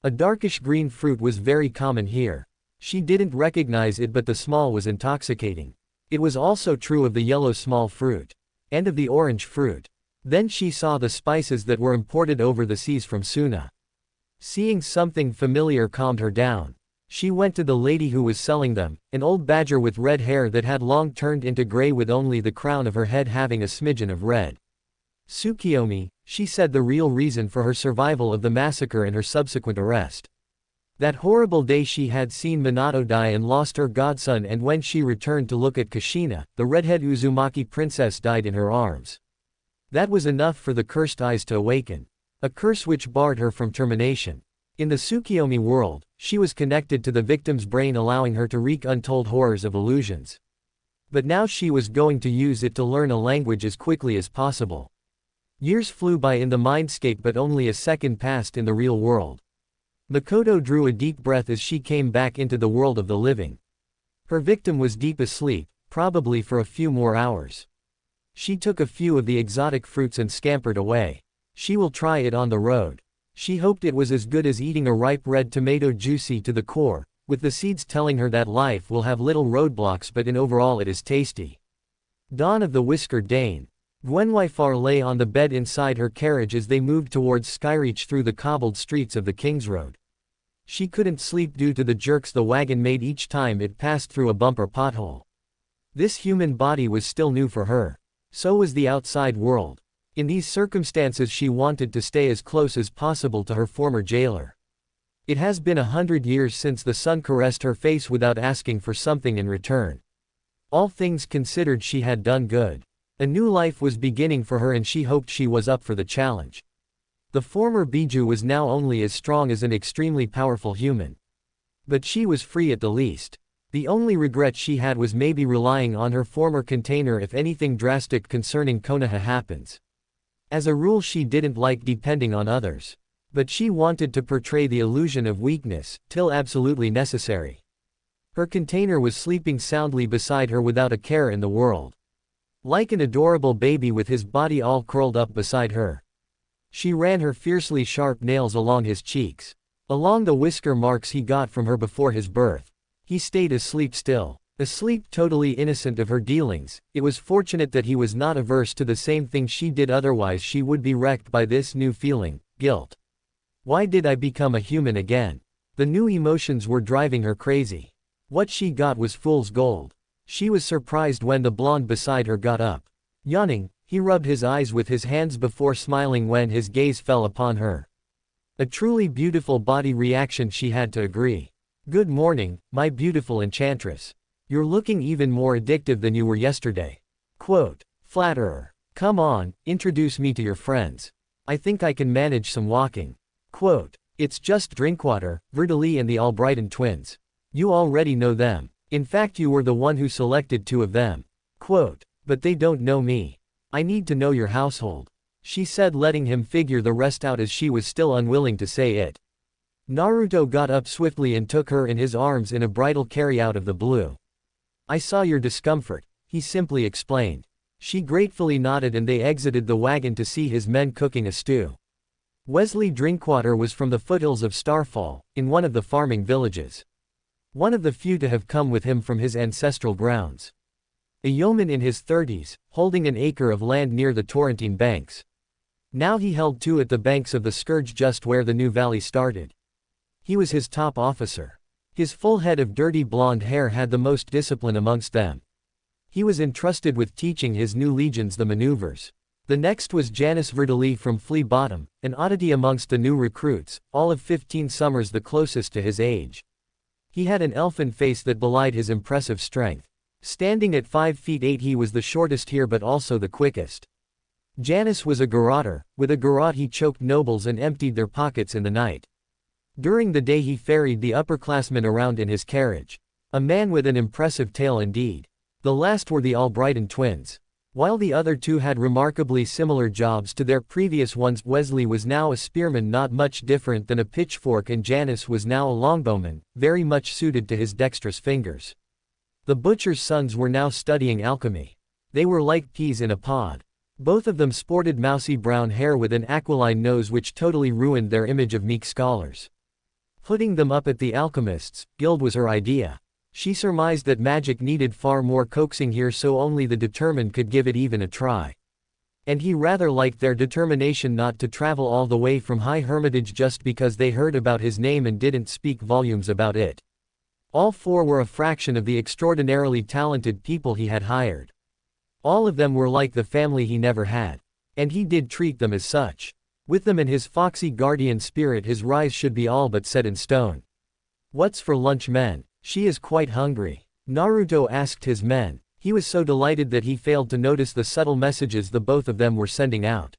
Speaker 1: A darkish green fruit was very common here. She didn't recognize it, but the smell was intoxicating. It was also true of the yellow small fruit. And of the orange fruit. Then she saw the spices that were imported over the seas from Suna. Seeing something familiar calmed her down. She went to the lady who was selling them, an old badger with red hair that had long turned into gray with only the crown of her head having a smidgen of red. Tsukiyomi, she said, the real reason for her survival of the massacre and her subsequent arrest. That horrible day she had seen Minato die and lost her godson, and when she returned to look at Kushina, the redhead Uzumaki princess died in her arms. That was enough for the cursed eyes to awaken. A curse which barred her from termination. In the Tsukiyomi world, she was connected to the victim's brain, allowing her to wreak untold horrors of illusions. But now she was going to use it to learn a language as quickly as possible. Years flew by in the mindscape, but only a second passed in the real world. Makoto drew a deep breath as she came back into the world of the living. Her victim was deep asleep, probably for a few more hours. She took a few of the exotic fruits and scampered away. She will try it on the road. She hoped it was as good as eating a ripe red tomato, juicy to the core, with the seeds telling her that life will have little roadblocks, but in overall it is tasty. Dawn of the Whiskered Dane. Gwenwyfar lay on the bed inside her carriage as they moved towards Skyreach through the cobbled streets of the King's Road. She couldn't sleep due to the jerks the wagon made each time it passed through a bumper pothole. This human body was still new for her. So was the outside world. In these circumstances she wanted to stay as close as possible to her former jailer. It has been 100 years since the sun caressed her face without asking for something in return. All things considered, she had done good. A new life was beginning for her and she hoped she was up for the challenge. The former Biju was now only as strong as an extremely powerful human. But she was free at the least. The only regret she had was maybe relying on her former container if anything drastic concerning Konoha happens. As a rule she didn't like depending on others. But she wanted to portray the illusion of weakness, till absolutely necessary. Her container was sleeping soundly beside her without a care in the world. Like an adorable baby with his body all curled up beside her. She ran her fiercely sharp nails along his cheeks. Along the whisker marks he got from her before his birth. He stayed asleep still. Asleep, totally innocent of her dealings. It was fortunate that he was not averse to the same thing she did, otherwise she would be wrecked by this new feeling, guilt. Why did I become a human again? The new emotions were driving her crazy. What she got was fool's gold. She was surprised when the blonde beside her got up. Yawning, he rubbed his eyes with his hands before smiling when his gaze fell upon her. A truly beautiful body reaction, she had to agree. Good morning, my beautiful enchantress. You're looking even more addictive than you were yesterday. Quote, flatterer. Come on, introduce me to your friends. I think I can manage some walking. Quote, it's just Drinkwater, Verdelie and the Albrighton twins. You already know them. In fact, you were the one who selected two of them. Quote, but they don't know me. I need to know your household. She said, letting him figure the rest out as she was still unwilling to say it. Naruto got up swiftly and took her in his arms in a bridal carry out of the blue. I saw your discomfort, he simply explained. She gratefully nodded and they exited the wagon to see his men cooking a stew. Wesley Drinkwater was from the foothills of Starfall, in one of the farming villages. One of the few to have come with him from his ancestral grounds. A yeoman in his 30s, holding an acre of land near the Torrentine banks. Now he held two at the banks of the Scourge just where the new valley started. He was his top officer. His full head of dirty blonde hair had the most discipline amongst them. He was entrusted with teaching his new legions the maneuvers. The next was Janice Verdelie from Flea Bottom, an oddity amongst the new recruits, all of 15 summers the closest to his age. He had an elfin face that belied his impressive strength. Standing at 5 feet 8 he was the shortest here but also the quickest. Janice was a garroter. With a garrote he choked nobles and emptied their pockets in the night. During the day he ferried the upperclassmen around in his carriage. A man with an impressive tale indeed. The last were the Albrighton twins. While the other two had remarkably similar jobs to their previous ones, Wesley was now a spearman not much different than a pitchfork, and Janice was now a longbowman, very much suited to his dexterous fingers. The butcher's sons were now studying alchemy. They were like peas in a pod. Both of them sported mousy brown hair with an aquiline nose which totally ruined their image of meek scholars. Putting them up at the alchemist's guild was her idea. She surmised that magic needed far more coaxing here, so only the determined could give it even a try. And he rather liked their determination not to travel all the way from High Hermitage just because they heard about his name and didn't speak volumes about it. All four were a fraction of the extraordinarily talented people he had hired. All of them were like the family he never had. And he did treat them as such. With them and his foxy guardian spirit, his rise should be all but set in stone. "What's for lunch, men? She is quite hungry," Naruto asked his men. He was so delighted that he failed to notice the subtle messages the both of them were sending out.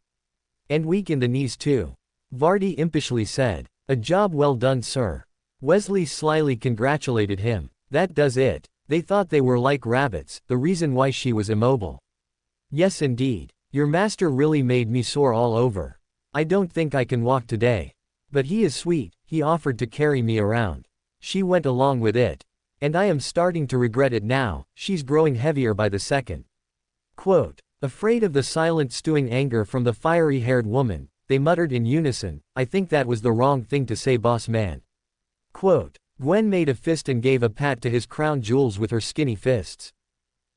Speaker 1: "And weak in the knees too," Vardy impishly said. "A job well done, sir." Wesley slyly congratulated him. "That does it. They thought they were like rabbits, the reason why she was immobile." "Yes indeed. Your master really made me sore all over. I don't think I can walk today. But he is sweet, he offered to carry me around. She went along with it. And I am starting to regret it now, she's growing heavier by the second." Quote, afraid of the silent stewing anger from the fiery-haired woman, they muttered in unison, "I think that was the wrong thing to say, boss man." Quote, Gwen made a fist and gave a pat to his crown jewels with her skinny fists.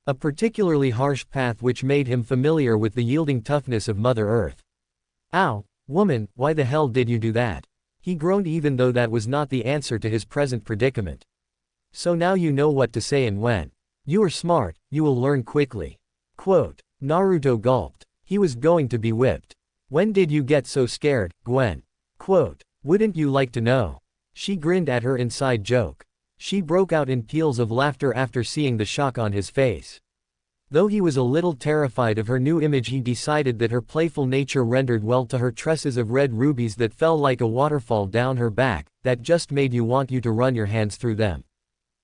Speaker 1: A particularly harsh path which made him familiar with the yielding toughness of Mother Earth. "Ow, woman, why the hell did you do that?" He groaned, even though that was not the answer to his present predicament. "So now you know what to say and when. You are smart, you will learn quickly." Quote, Naruto gulped. He was going to be whipped. "When did you get so scared, Gwen?" Quote, "Wouldn't you like to know?" She grinned at her inside joke. She broke out in peals of laughter after seeing the shock on his face. Though he was a little terrified of her new image, he decided that her playful nature rendered well to her tresses of red rubies that fell like a waterfall down her back, that just made you want you to run your hands through them.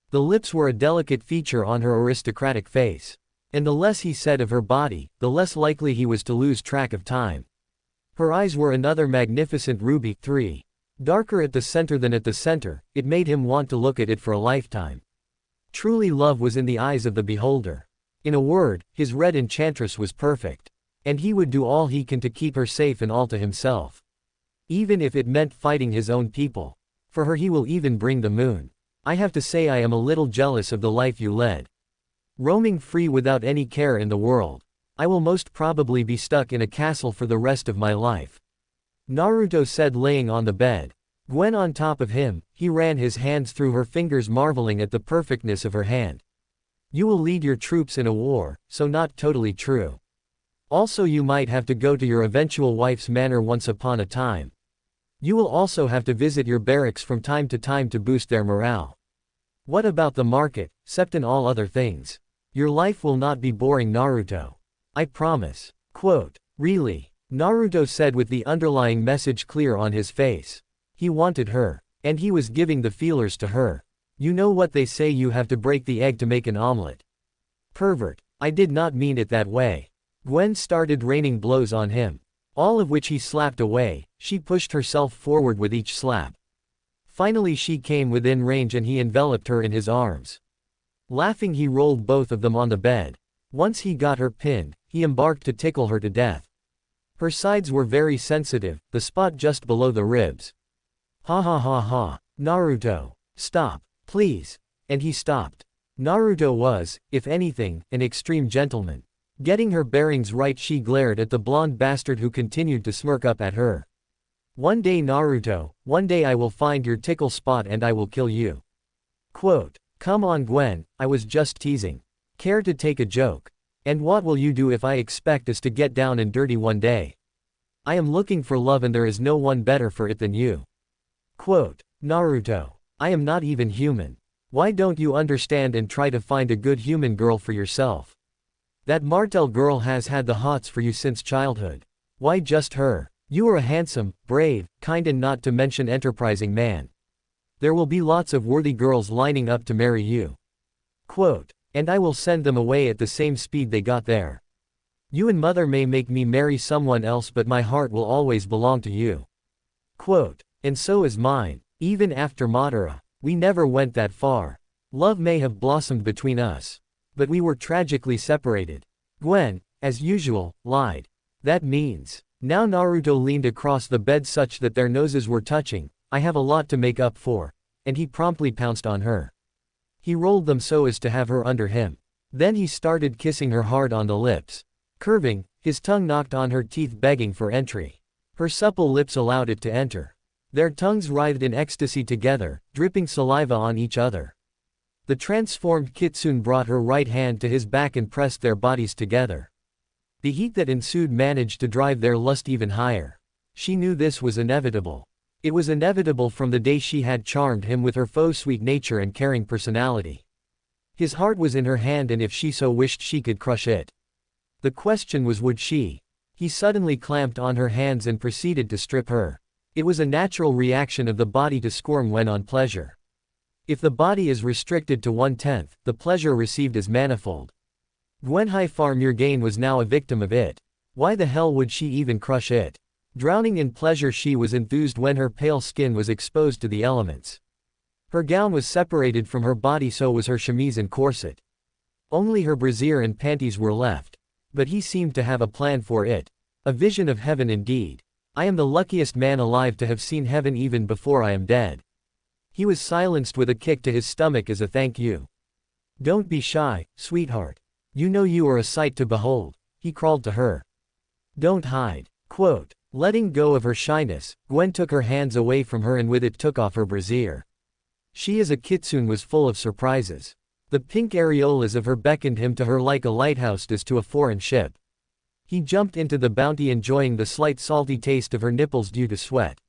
Speaker 1: The lips were a delicate feature on her aristocratic face. And the less he said of her body, the less likely he was to lose track of time. Her eyes were another magnificent ruby, 3. Darker at the center than at the center, it made him want to look at it for a lifetime. Truly, love was in the eyes of the beholder. In a word, his red enchantress was perfect. And he would do all he can to keep her safe and all to himself. Even if it meant fighting his own people. For her he will even bring the moon. "I have to say I am a little jealous of the life you led. Roaming free without any care in the world. I will most probably be stuck in a castle for the rest of my life," Naruto said, laying on the bed. Gwen on top of him, he ran his hands through her fingers, marveling at the perfectness of her hand. "You will lead your troops in a war, so not totally true. Also, you might have to go to your eventual wife's manor once upon a time. You will also have to visit your barracks from time to time to boost their morale. What about the market, except in all other things? Your life will not be boring, Naruto. I promise." Quote, "Really?" Naruto said with the underlying message clear on his face. He wanted her. And he was giving the feelers to her. You know what they say, you have to break the egg to make an omelet. Pervert. I did not mean it that way. Gwen started raining blows on him. All of which he slapped away. She pushed herself forward with each slap. Finally she came within range and he enveloped her in his arms. Laughing, he rolled both of them on the bed. Once he got her pinned, he embarked to tickle her to death. Her sides were very sensitive, the spot just below the ribs. "Ha ha ha ha. Naruto. Stop. Please." And he stopped. Naruto was, if anything, an extreme gentleman. Getting her bearings right, she glared at the blonde bastard who continued to smirk up at her. "One day, Naruto, one day I will find your tickle spot and I will kill you." Quote, "Come on, Gwen, I was just teasing. Care to take a joke? And what will you do if I expect us to get down and dirty one day? I am looking for love and there is no one better for it than you." Quote, "Naruto, I am not even human. Why don't you understand and try to find a good human girl for yourself? That Martel girl has had the hots for you since childhood. Why just her? You are a handsome, brave, kind and not to mention enterprising man. There will be lots of worthy girls lining up to marry you. Quote, and I will send them away at the same speed they got there. You and mother may make me marry someone else, but my heart will always belong to you. Quote, and so is mine. Even after Madara, we never went that far. Love may have blossomed between us. But we were tragically separated." Gwen, as usual, lied. "That means." Now Naruto leaned across the bed such that their noses were touching. "I have a lot to make up for." And he promptly pounced on her. He rolled them so as to have her under him. Then he started kissing her hard on the lips. Curving, his tongue knocked on her teeth, begging for entry. Her supple lips allowed it to enter. Their tongues writhed in ecstasy together, dripping saliva on each other. The transformed kitsune brought her right hand to his back and pressed their bodies together. The heat that ensued managed to drive their lust even higher. She knew this was inevitable. It was inevitable from the day she had charmed him with her faux sweet nature and caring personality. His heart was in her hand, and if she so wished she could crush it. The question was, would she? He suddenly clamped on her hands and proceeded to strip her. It was a natural reaction of the body to squirm when on pleasure. If the body is restricted to 1/10, the pleasure received is manifold. Gwenhwyfar Murgain was now a victim of it. Why the hell would she even crush it? Drowning in pleasure, she was enthused when her pale skin was exposed to the elements. Her gown was separated from her body, so was her chemise and corset. Only her brassiere and panties were left. But he seemed to have a plan for it. A vision of heaven indeed. I am the luckiest man alive to have seen heaven even before I am dead. He was silenced with a kick to his stomach as a thank you. Don't be shy, sweetheart. You know you are a sight to behold, he crawled to her. Don't hide. Quote. Letting go of her shyness, Gwen took her hands away from her and with it took off her brassiere. She as a kitsune was full of surprises. The pink areolas of her beckoned him to her like a lighthouse does to a foreign ship. He jumped into the bounty, enjoying the slight salty taste of her nipples due to sweat.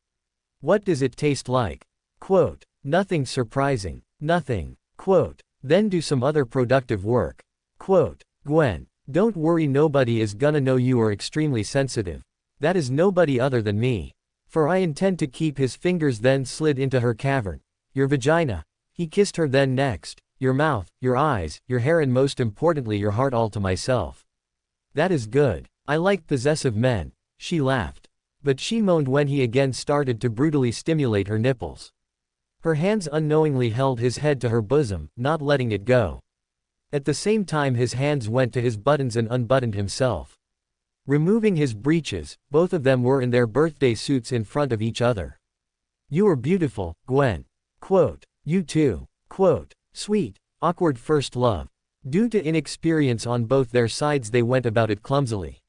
Speaker 1: What does it taste like? Quote. Nothing surprising. Nothing. Quote. Then do some other productive work. Quote. Gwen. Don't worry, nobody is gonna know you are extremely sensitive. That is nobody other than me. For I intend to keep. His fingers then slid into her cavern. Your vagina. He kissed her then next. Your mouth, your eyes, your hair, and most importantly your heart, all to myself. That is good. I like possessive men. She laughed. But she moaned when he again started to brutally stimulate her nipples. Her hands unknowingly held his head to her bosom, not letting it go. At the same time his hands went to his buttons and unbuttoned himself. Removing his breeches, both of them were in their birthday suits in front of each other. You are beautiful, Gwen. Quote. You too. Quote. Sweet, awkward first love. Due to inexperience on both their sides they went about it clumsily.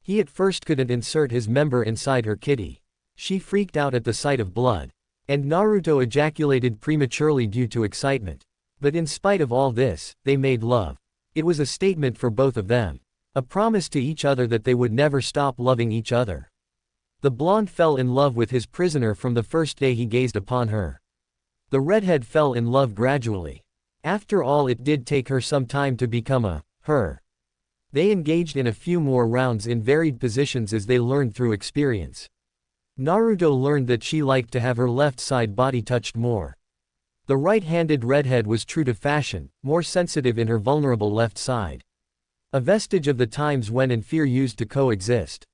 Speaker 1: He at first couldn't insert his member inside her kitty. She freaked out at the sight of blood. And Naruto ejaculated prematurely due to excitement. But in spite of all this, they made love. It was a statement for both of them. A promise to each other that they would never stop loving each other. The blonde fell in love with his prisoner from the first day he gazed upon her. The redhead fell in love gradually. After all, it did take her some time to become a her. They engaged in a few more rounds in varied positions as they learned through experience. Naruto learned that she liked to have her left side body touched more. The right-handed redhead was true to fashion, more sensitive in her vulnerable left side. A vestige of the times when and fear used to coexist.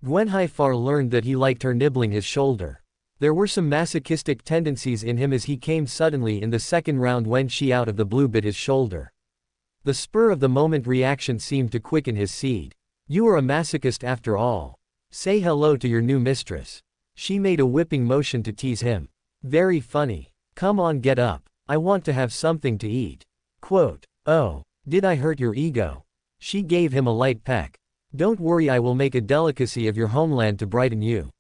Speaker 1: Gwenhwyfar learned that he liked her nibbling his shoulder. There were some masochistic tendencies in him as he came suddenly in the second round when she out of the blue bit his shoulder. The spur of the moment reaction seemed to quicken his seed. You are a masochist after all. Say hello to your new mistress. She made a whipping motion to tease him. Very funny. Come on, get up. I want to have something to eat. Quote. Oh, did I hurt your ego? She gave him a light peck. Don't worry, I will make a delicacy of your homeland to brighten you.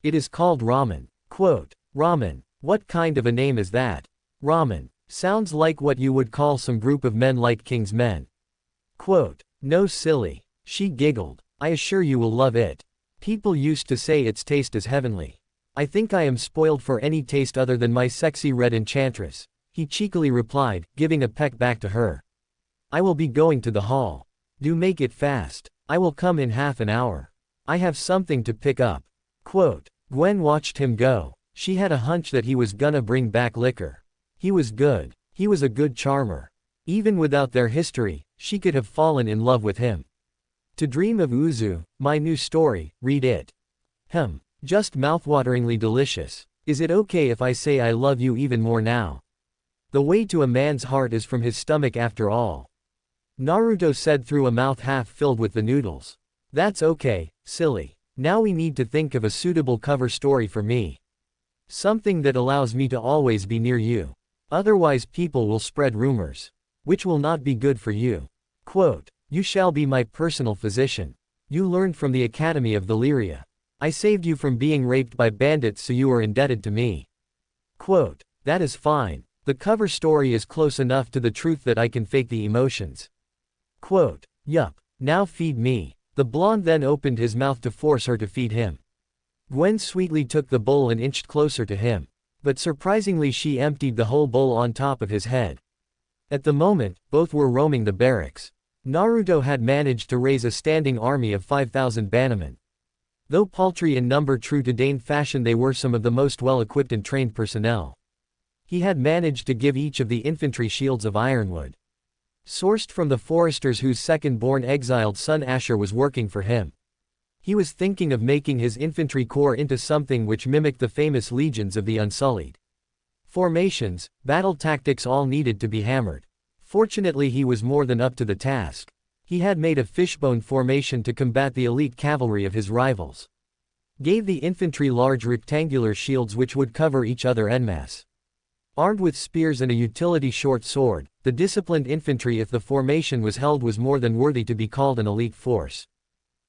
Speaker 1: It is called ramen. Quote. Ramen. What kind of a name is that? Ramen. Sounds like what you would call some group of men like King's men. Quote. No, silly. She giggled. I assure you will love it. People used to say its taste is heavenly. I think I am spoiled for any taste other than my sexy red enchantress, he cheekily replied, giving a peck back to her. I will be going to the hall. Do make it fast. I will come in half an hour. I have something to pick up. Quote. Gwen watched him go. She had a hunch that he was gonna bring back liquor. He was good. He was a good charmer. Even without their history, she could have fallen in love with him. To Dream of Uzu, my new story, read it. Just mouthwateringly delicious. Is it okay if I say I love you even more now? The way to a man's heart is from his stomach after all. Naruto said through a mouth half filled with the noodles. That's okay, silly. Now we need to think of a suitable cover story for me. Something that allows me to always be near you. Otherwise people will spread rumors. Which will not be good for you. Quote. You shall be my personal physician. You learned from the Academy of Valyria. I saved you from being raped by bandits, so you are indebted to me. Quote. That is fine. The cover story is close enough to the truth that I can fake the emotions. Quote, yup, now feed me. The blonde then opened his mouth to force her to feed him. Gwen sweetly took the bowl and inched closer to him. But surprisingly she emptied the whole bowl on top of his head. At the moment, both were roaming the barracks. Naruto had managed to raise a standing army of 5,000 bannermen. Though paltry in number true to Dane fashion, they were some of the most well-equipped and trained personnel. He had managed to give each of the infantry shields of ironwood. Sourced from the foresters whose second-born exiled son Asher was working for him. He was thinking of making his infantry corps into something which mimicked the famous legions of the Unsullied. Formations, battle tactics all needed to be hammered. Fortunately he was more than up to the task. He had made a fishbone formation to combat the elite cavalry of his rivals. Gave the infantry large rectangular shields which would cover each other en masse. Armed with spears and a utility short sword, the disciplined infantry if the formation was held was more than worthy to be called an elite force.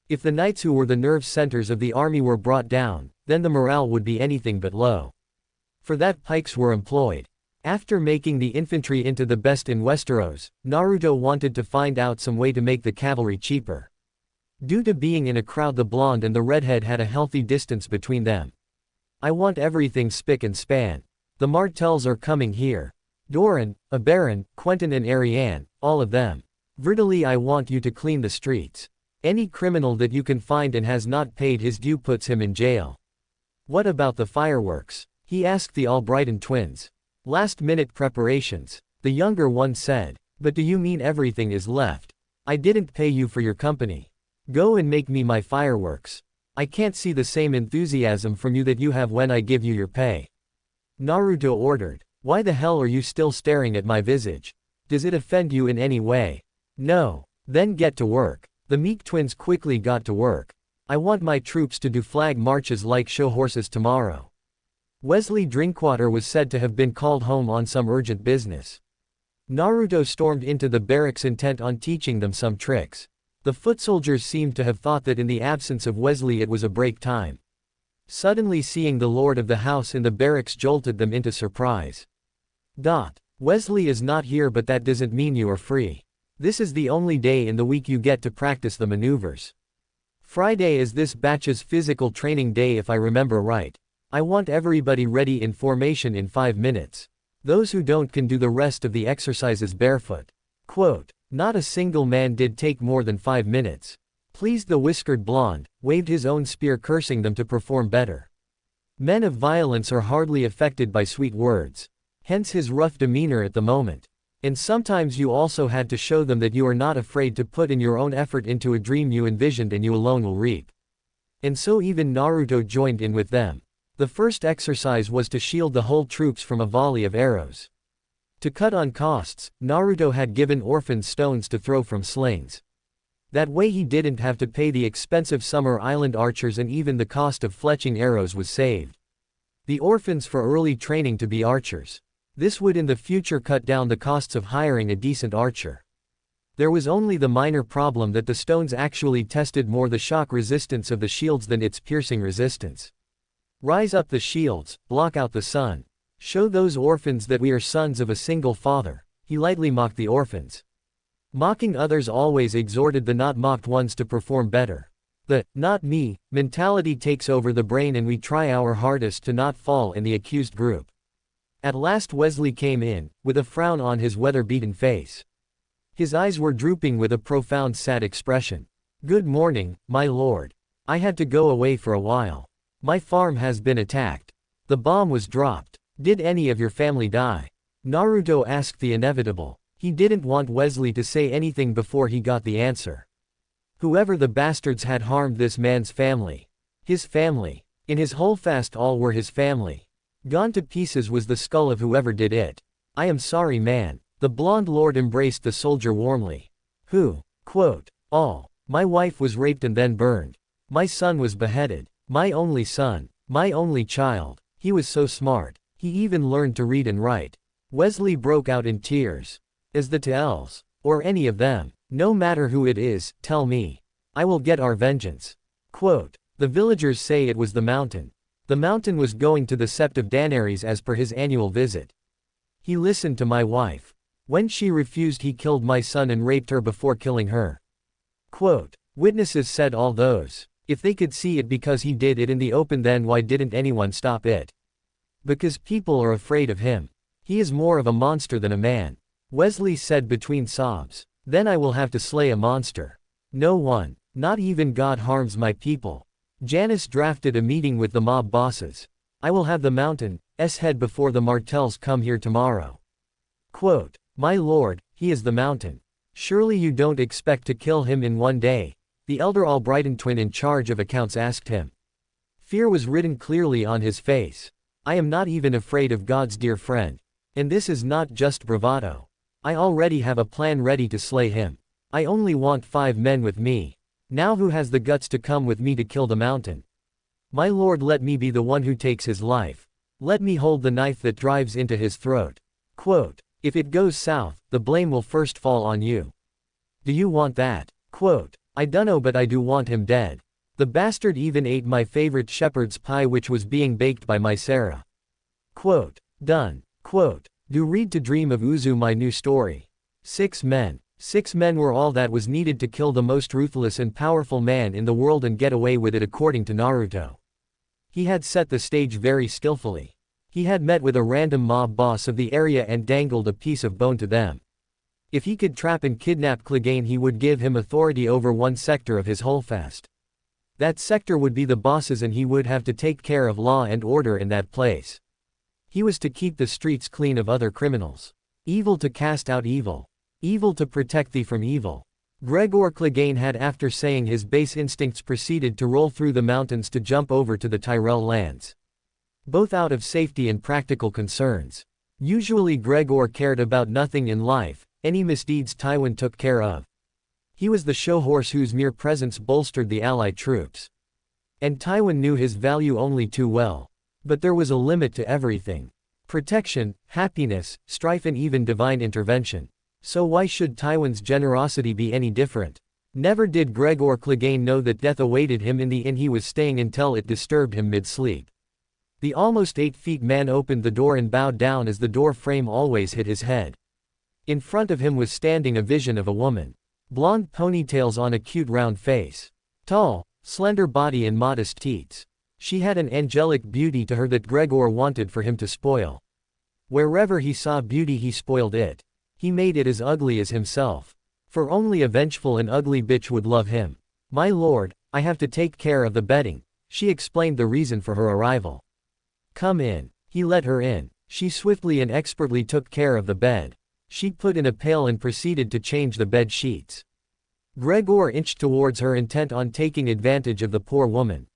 Speaker 1: If the knights who were the nerve centers of the army were brought down, then the morale would be anything but low. For that pikes were employed. After making the infantry into the best in Westeros, Naruto wanted to find out some way to make the cavalry cheaper. Due to being in a crowd, the blonde and the redhead had a healthy distance between them. I want everything spick and span. The Martells are coming here. Doran, Aberon, Quentin and Ariane, all of them. Vertily I want you to clean the streets. Any criminal that you can find and has not paid his due puts him in jail. What about the fireworks? He asked the Albrighton twins. Last-minute preparations. The younger one said. But do you mean everything is left? I didn't pay you for your company. Go and make me my fireworks. I can't see the same enthusiasm from you that you have when I give you your pay. Naruto ordered. Why the hell are you still staring at my visage? Does it offend you in any way? No. Then get to work. The Meek twins quickly got to work. I want my troops to do flag marches like show horses tomorrow. Wesley Drinkwater was said to have been called home on some urgent business. Naruto stormed into the barracks intent on teaching them some tricks. The foot soldiers seemed to have thought that in the absence of Wesley it was a break time. Suddenly seeing the lord of the house in the barracks jolted them into surprise. Wesley is not here, but that doesn't mean you are free. This is the only day in the week you get to practice the maneuvers. Friday is this batch's physical training day if I remember right. I want everybody ready in formation in 5 minutes. Those who don't can do the rest of the exercises barefoot. Quote, not a single man did take more than 5 minutes. Pleased the whiskered blonde, waved his own spear cursing them to perform better. Men of violence are hardly affected by sweet words. Hence his rough demeanor at the moment. And sometimes you also had to show them that you are not afraid to put in your own effort into a dream you envisioned and you alone will reap. And so even Naruto joined in with them. The first exercise was to shield the whole troops from a volley of arrows. To cut on costs, Naruto had given orphans stones to throw from slings. That way he didn't have to pay the expensive summer island archers, and even the cost of fletching arrows was saved. The orphans for early training to be archers. This would in the future cut down the costs of hiring a decent archer. There was only the minor problem that the stones actually tested more the shock resistance of the shields than its piercing resistance. Rise up the shields, block out the sun. Show those orphans that we are sons of a single father. He lightly mocked the orphans. Mocking others always exhorted the not mocked ones to perform better. The not me mentality takes over the brain, and we try our hardest to not fall in the accused group. At last Wesley came in, with a frown on his weather-beaten face. His eyes were drooping with a profound sad expression. Good morning, my lord. I had to go away for a while. My farm has been attacked. The bomb was dropped. Did any of your family die? Naruto asked the inevitable. He didn't want Wesley to say anything before he got the answer. Whoever the bastards had harmed this man's family. His family. In his holdfast all were his family. Gone to pieces was the skull of whoever did it. I am sorry, man. The blonde lord embraced the soldier warmly. Who? Quote, all. My wife was raped and then burned. My son was beheaded. My only son. My only child. He was so smart. He even learned to read and write. Wesley broke out in tears. Is the Tells, or any of them, no matter who it is, tell me. I will get our vengeance. Quote, the villagers say it was the mountain. The mountain was going to the Sept of Daenerys as per his annual visit. He listened to my wife. When she refused, he killed my son and raped her before killing her. Quote, witnesses said all those. If they could see it because he did it in the open, then why didn't anyone stop it? Because people are afraid of him. He is more of a monster than a man. Wesley said between sobs. Then I will have to slay a monster. No one, not even God, harms my people. Janice drafted a meeting with the mob bosses. I will have the mountain's head before the Martells come here tomorrow. Quote, my lord, he is the mountain. Surely you don't expect to kill him in one day, the elder Albrighton twin in charge of accounts asked him. Fear was written clearly on his face. I am not even afraid of God's dear friend. And this is not just bravado. I already have a plan ready to slay him. I only want 5 men with me. Now who has the guts to come with me to kill the mountain? My lord, let me be the one who takes his life. Let me hold the knife that drives into his throat. Quote, if it goes south, the blame will first fall on you. Do you want that? Quote, I dunno, but I do want him dead. The bastard even ate my favorite shepherd's pie, which was being baked by my Sarah. Quote, done. Quote, do read to dream of Uzu, my new story. 6 men. 6 men were all that was needed to kill the most ruthless and powerful man in the world and get away with it, according to Naruto. He had set the stage very skillfully. He had met with a random mob boss of the area and dangled a piece of bone to them. If he could trap and kidnap Clegane, he would give him authority over one sector of his holdfast. That sector would be the boss's, and he would have to take care of law and order in that place. He was to keep the streets clean of other criminals. Evil to cast out evil. Evil to protect thee from evil. Gregor Clegane had, after saying his base instincts, proceeded to roll through the mountains to jump over to the Tyrell lands. Both out of safety and practical concerns. Usually Gregor cared about nothing in life, any misdeeds Tywin took care of. He was the show horse whose mere presence bolstered the allied troops. And Tywin knew his value only too well. But there was a limit to everything. Protection, happiness, strife, and even divine intervention. So why should Tywin's generosity be any different? Never did Gregor Clegane know that death awaited him in the inn he was staying until it disturbed him mid-sleep. The almost 8 feet man opened the door and bowed down as the door frame always hit his head. In front of him was standing a vision of a woman. Blonde ponytails on a cute round face. Tall, slender body and modest teats. She had an angelic beauty to her that Gregor wanted for him to spoil. Wherever he saw beauty, he spoiled it. He made it as ugly as himself. For only a vengeful and ugly bitch would love him. My lord, I have to take care of the bedding. She explained the reason for her arrival. Come in. He let her in. She swiftly and expertly took care of the bed. She put in a pail and proceeded to change the bed sheets. Gregor inched towards her, intent on taking advantage of the poor woman.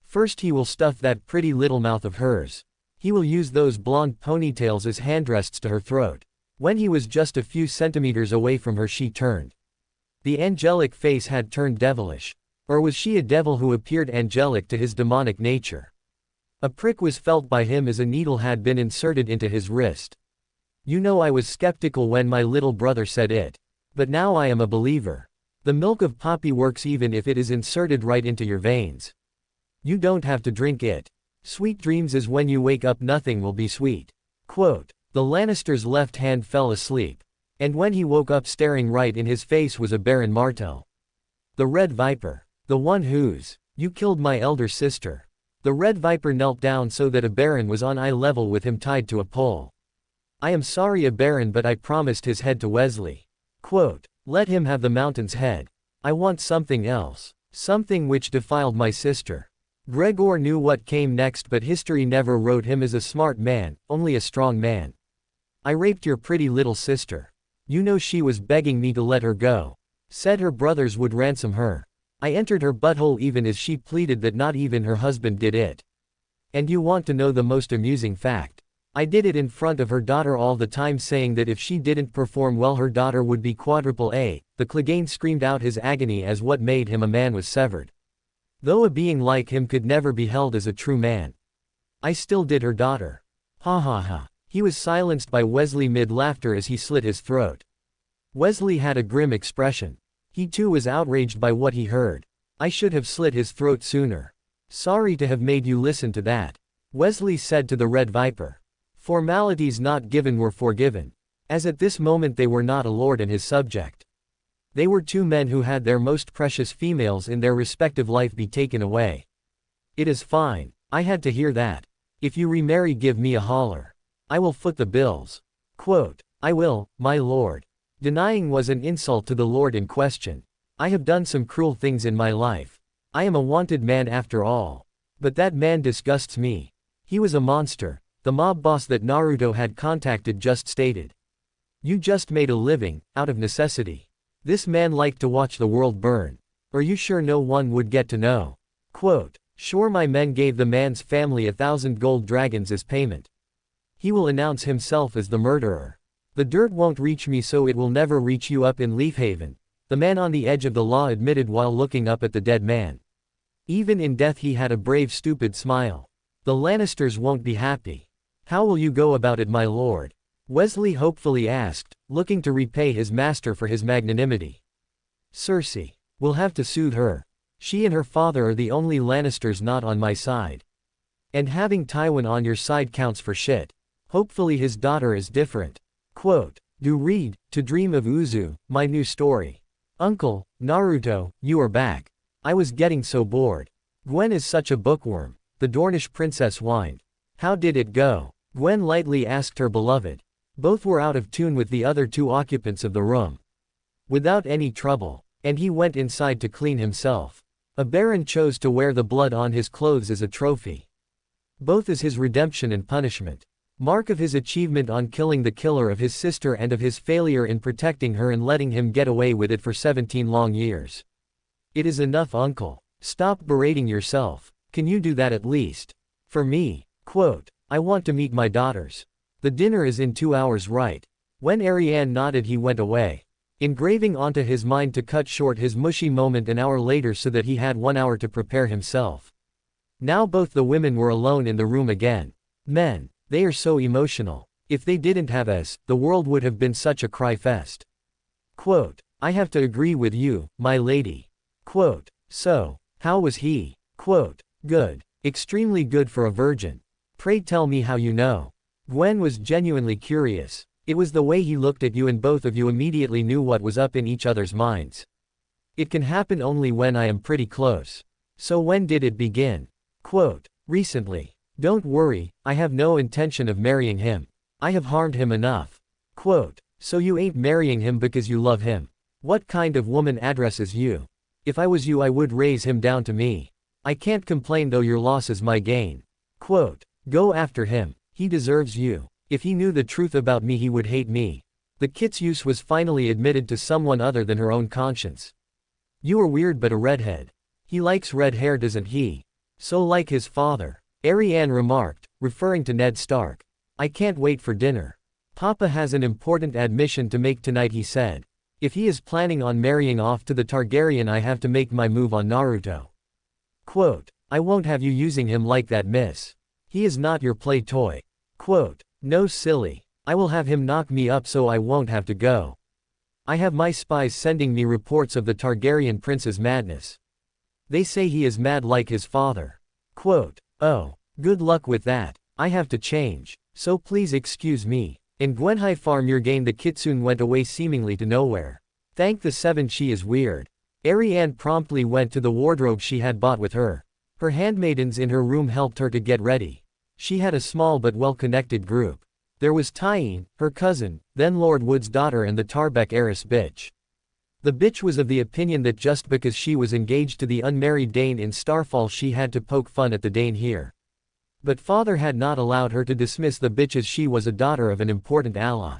Speaker 1: First he will stuff that pretty little mouth of hers. He will use those blonde ponytails as handrests to her throat. When he was just a few centimeters away from her, she turned. The angelic face had turned devilish. Or was she a devil who appeared angelic to his demonic nature? A prick was felt by him as a needle had been inserted into his wrist. You know, I was skeptical when my little brother said it. But now I am a believer. The milk of poppy works even if it is inserted right into your veins. You don't have to drink it. Sweet dreams is when you wake up, nothing will be sweet. Quote, the Lannister's left hand fell asleep. And when he woke up, staring right in his face was a Baron Martell. The Red Viper. The one whose, you killed my elder sister. The Red Viper knelt down so that a Baron was on eye level with him, tied to a pole. I am sorry, a Baron, but I promised his head to Wesley. Quote, let him have the mountain's head. I want something else. Something which defiled my sister. Gregor knew what came next, but history never wrote him as a smart man, only a strong man. I raped your pretty little sister. You know she was begging me to let her go. Said her brothers would ransom her. I entered her butthole even as she pleaded that not even her husband did it. And you want to know the most amusing fact? I did it in front of her daughter all the time, saying that if she didn't perform well, her daughter would be quadruple A. The Clegane screamed out his agony as what made him a man was severed. Though a being like him could never be held as a true man. I still did her daughter. Ha ha ha. He was silenced by Wesley mid-laughter as he slit his throat. Wesley had a grim expression. He too was outraged by what he heard. I should have slit his throat sooner. Sorry to have made you listen to that. Wesley said to the Red Viper. Formalities not given were forgiven, as at this moment they were not a lord and his subject. They were two men who had their most precious females in their respective life be taken away. It is fine, I had to hear that. If you remarry, give me a holler. I will foot the bills. Quote, I will, my lord. Denying was an insult to the lord in question. I have done some cruel things in my life. I am a wanted man after all. But that man disgusts me. He was a monster, the mob boss that Naruto had contacted just stated. You just made a living, out of necessity. This man liked to watch the world burn. Are you sure no one would get to know? Quote, sure, my men gave the man's family 1,000 gold dragons as payment. He will announce himself as the murderer. The dirt won't reach me, so it will never reach you up in Leafhaven, the man on the edge of the law admitted while looking up at the dead man. Even in death he had a brave stupid smile. The Lannisters won't be happy. How will you go about it, my lord? Wesley hopefully asked, looking to repay his master for his magnanimity. Cersei. We'll have to soothe her. She and her father are the only Lannisters not on my side. And having Tywin on your side counts for shit. Hopefully his daughter is different. Quote, do read, to dream of Uzu, my new story. Uncle, Naruto, you are back. I was getting so bored. Gwen is such a bookworm, the Dornish princess whined. How did it go? Gwen lightly asked her beloved. Both were out of tune with the other two occupants of the room. Without any trouble, and he went inside to clean himself. A baron chose to wear the blood on his clothes as a trophy. Both as his redemption and punishment. Mark of his achievement on killing the killer of his sister and of his failure in protecting her and letting him get away with it for 17 long years. It is enough, uncle. Stop berating yourself. Can you do that at least? For me. Quote, I want to meet my daughters. The dinner is in 2 hours, right? When Ariane nodded, he went away, engraving onto his mind to cut short his mushy moment an hour later so that he had 1 hour to prepare himself. Now both the women were alone in the room again. Men, they are so emotional. If they didn't have us, the world would have been such a cry fest. Quote, I have to agree with you, my lady. Quote, so, how was he? Quote, good. Extremely good for a virgin. Pray tell me how you know. Gwen was genuinely curious. It was the way he looked at you, and both of you immediately knew what was up in each other's minds. It can happen only when I am pretty close. So when did it begin? Quote, recently. Don't worry, I have no intention of marrying him. I have harmed him enough. Quote, so you ain't marrying him because you love him. What kind of woman addresses you? If I was you, I would raise him down to me. I can't complain though, your loss is my gain. Quote, go after him. He deserves you. If he knew the truth about me, he would hate me. The Kitsuse was finally admitted to someone other than her own conscience. You are weird but a redhead. He likes red hair, doesn't he? So like his father. Ariane remarked, referring to Ned Stark. I can't wait for dinner. Papa has an important admission to make tonight, he said. If he is planning on marrying off to the Targaryen, I have to make my move on Naruto. Quote, I won't have you using him like that, miss. He is not your play toy. Quote, no silly. I will have him knock me up so I won't have to go. I have my spies sending me reports of the Targaryen prince's madness. They say he is mad like his father. Quote, oh, good luck with that. I have to change. So please excuse me. In Gwenhai Farm Murgain, the kitsune went away seemingly to nowhere. Thank the seven, she is weird. Ariane promptly went to the wardrobe she had bought with her. Her handmaidens in her room helped her to get ready. She had a small but well-connected group. There was Tyene, her cousin, then Lord Wood's daughter, and the Tarbeck heiress bitch. The bitch was of the opinion that just because she was engaged to the unmarried Dane in Starfall, she had to poke fun at the Dane here. But father had not allowed her to dismiss the bitch as she was a daughter of an important ally.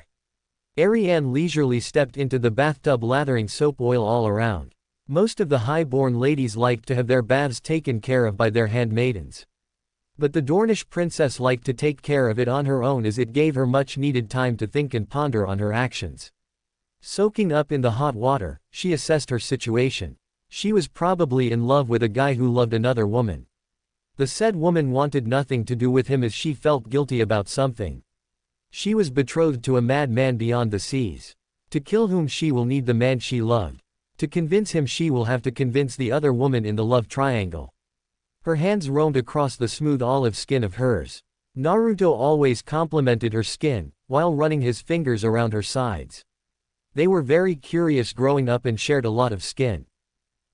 Speaker 1: Ariane leisurely stepped into the bathtub, lathering soap oil all around. Most of the high-born ladies liked to have their baths taken care of by their handmaidens. But the Dornish princess liked to take care of it on her own, as it gave her much-needed time to think and ponder on her actions. Soaking up in the hot water, she assessed her situation. She was probably in love with a guy who loved another woman. The said woman wanted nothing to do with him, as she felt guilty about something. She was betrothed to a mad man beyond the seas. To kill whom, she will need the man she loved. To convince him, she will have to convince the other woman in the love triangle. Her hands roamed across the smooth olive skin of hers. Naruto always complimented her skin, while running his fingers around her sides. They were very curious growing up and shared a lot of skin.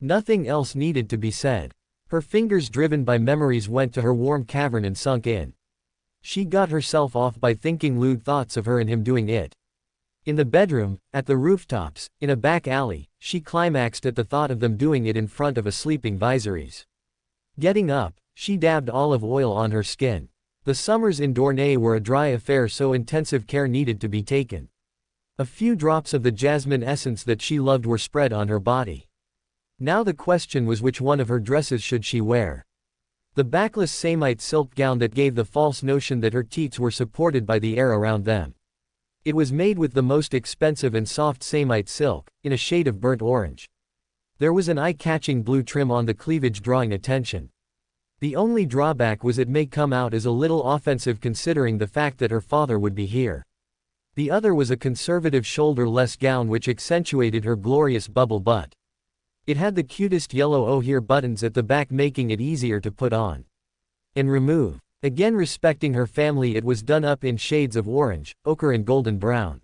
Speaker 1: Nothing else needed to be said. Her fingers driven by memories went to her warm cavern and sunk in. She got herself off by thinking lewd thoughts of her and him doing it. In the bedroom, at the rooftops, in a back alley, she climaxed at the thought of them doing it in front of a sleeping Viserys. Getting up, she dabbed olive oil on her skin. The summers in Dorne were a dry affair, so intensive care needed to be taken. A few drops of the jasmine essence that she loved were spread on her body. Now the question was, which one of her dresses should she wear? The backless samite silk gown that gave the false notion that her teats were supported by the air around them. It was made with the most expensive and soft samite silk, in a shade of burnt orange. There was an eye-catching blue trim on the cleavage drawing attention. The only drawback was it may come out as a little offensive considering the fact that her father would be here. The other was a conservative shoulder-less gown which accentuated her glorious bubble butt. It had the cutest yellow o'here buttons at the back, making it easier to put on and remove. Again respecting her family, it was done up in shades of orange, ochre and golden brown.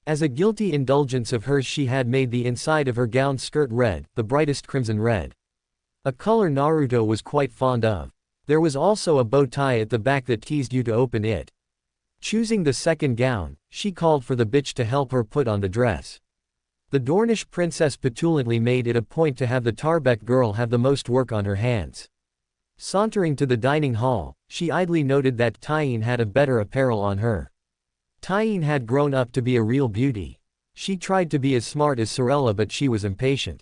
Speaker 1: As a guilty indulgence of hers, she had made the inside of her gown skirt red, the brightest crimson red. A color Naruto was quite fond of. There was also a bow tie at the back that teased you to open it. Choosing the second gown, she called for the bitch to help her put on the dress. The Dornish princess petulantly made it a point to have the Tarbeck girl have the most work on her hands. Sauntering to the dining hall, she idly noted that Tyene had a better apparel on her. Tyene had grown up to be a real beauty. She tried to be as smart as Sorella, but she was impatient.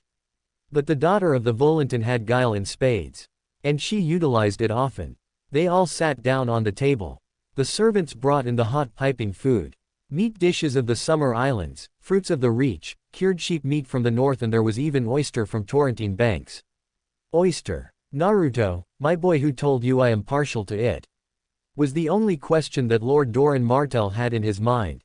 Speaker 1: But the daughter of the Volantin had guile in spades. And she utilized it often. They all sat down on the table. The servants brought in the hot piping food. Meat dishes of the summer islands, fruits of the reach, cured sheep meat from the north, and there was even oyster from Torrentine banks. Oyster. Naruto, my boy, who told you I am partial to it? Was the only question that Lord Doran Martell had in his mind.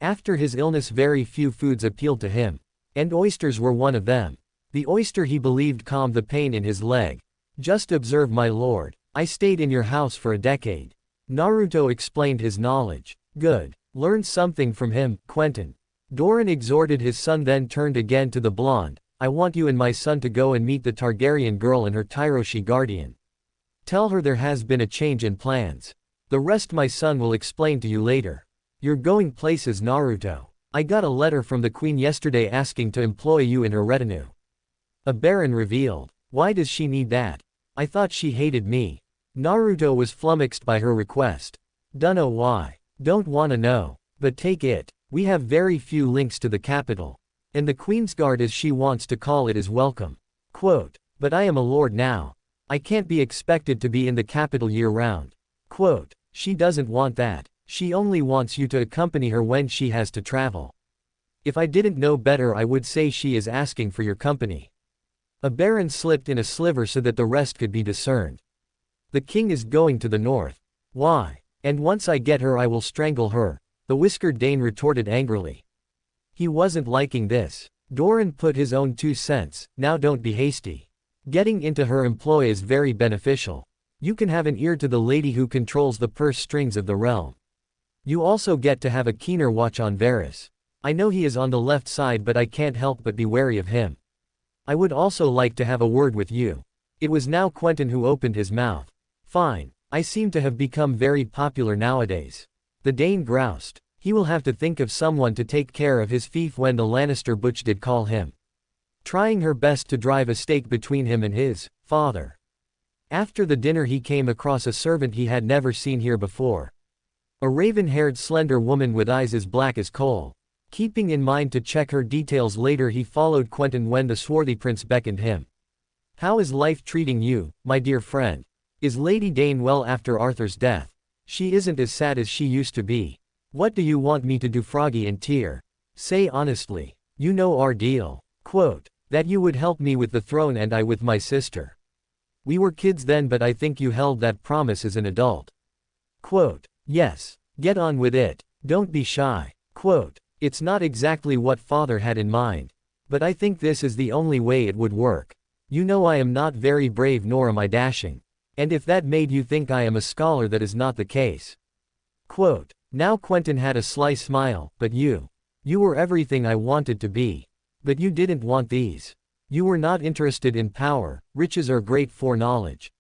Speaker 1: After his illness very few foods appealed to him. And oysters were one of them. The oyster, he believed, calmed the pain in his leg. Just observe, my lord. I stayed in your house for a decade. Naruto explained his knowledge. Good. Learn something from him, Quentin. Doran exhorted his son, then turned again to the blonde. I want you and my son to go and meet the Targaryen girl and her Tyroshi guardian. Tell her there has been a change in plans. The rest my son will explain to you later. You're going places, Naruto. I got a letter from the queen yesterday asking to employ you in her retinue. A baron revealed. Why does she need that? I thought she hated me. Naruto was flummoxed by her request. Dunno why. Don't wanna know. But take it. We have very few links to the capital. And the Queensguard, as she wants to call it, is welcome. Quote. But I am a lord now. I can't be expected to be in the capital year-round. Quote. She doesn't want that. She only wants you to accompany her when she has to travel. If I didn't know better, I would say she is asking for your company. A baron slipped in a sliver so that the rest could be discerned. The king is going to the north. Why? And once I get her I will strangle her, the whiskered Dane retorted angrily. He wasn't liking this. Doran put his own 2 cents, now don't be hasty. Getting into her employ is very beneficial. You can have an ear to the lady who controls the purse strings of the realm. You also get to have a keener watch on Varys. I know he is on the left side, but I can't help but be wary of him. I would also like to have a word with you. It was now Quentin who opened his mouth. Fine. I seem to have become very popular nowadays. The Dane groused. He will have to think of someone to take care of his fief when the Lannister butch did call him. Trying her best to drive a stake between him and his father. After the dinner he came across a servant he had never seen here before. A raven-haired slender woman with eyes as black as coal. Keeping in mind to check her details later, he followed Quentin when the swarthy prince beckoned him. How is life treating you, my dear friend? Is Lady Dane well after Arthur's death? She isn't as sad as she used to be. What do you want me to do, Froggy and Tear? Say honestly. You know our deal. Quote. That you would help me with the throne and I with my sister. We were kids then, but I think you held that promise as an adult. Quote. Yes. Get on with it. Don't be shy. Quote. It's not exactly what father had in mind. But I think this is the only way it would work. You know I am not very brave, nor am I dashing. And if that made you think I am a scholar, that is not the case. Quote. Now Quentin had a sly smile, but you were everything I wanted to be. But you didn't want these. You were not interested in power, riches or great foreknowledge.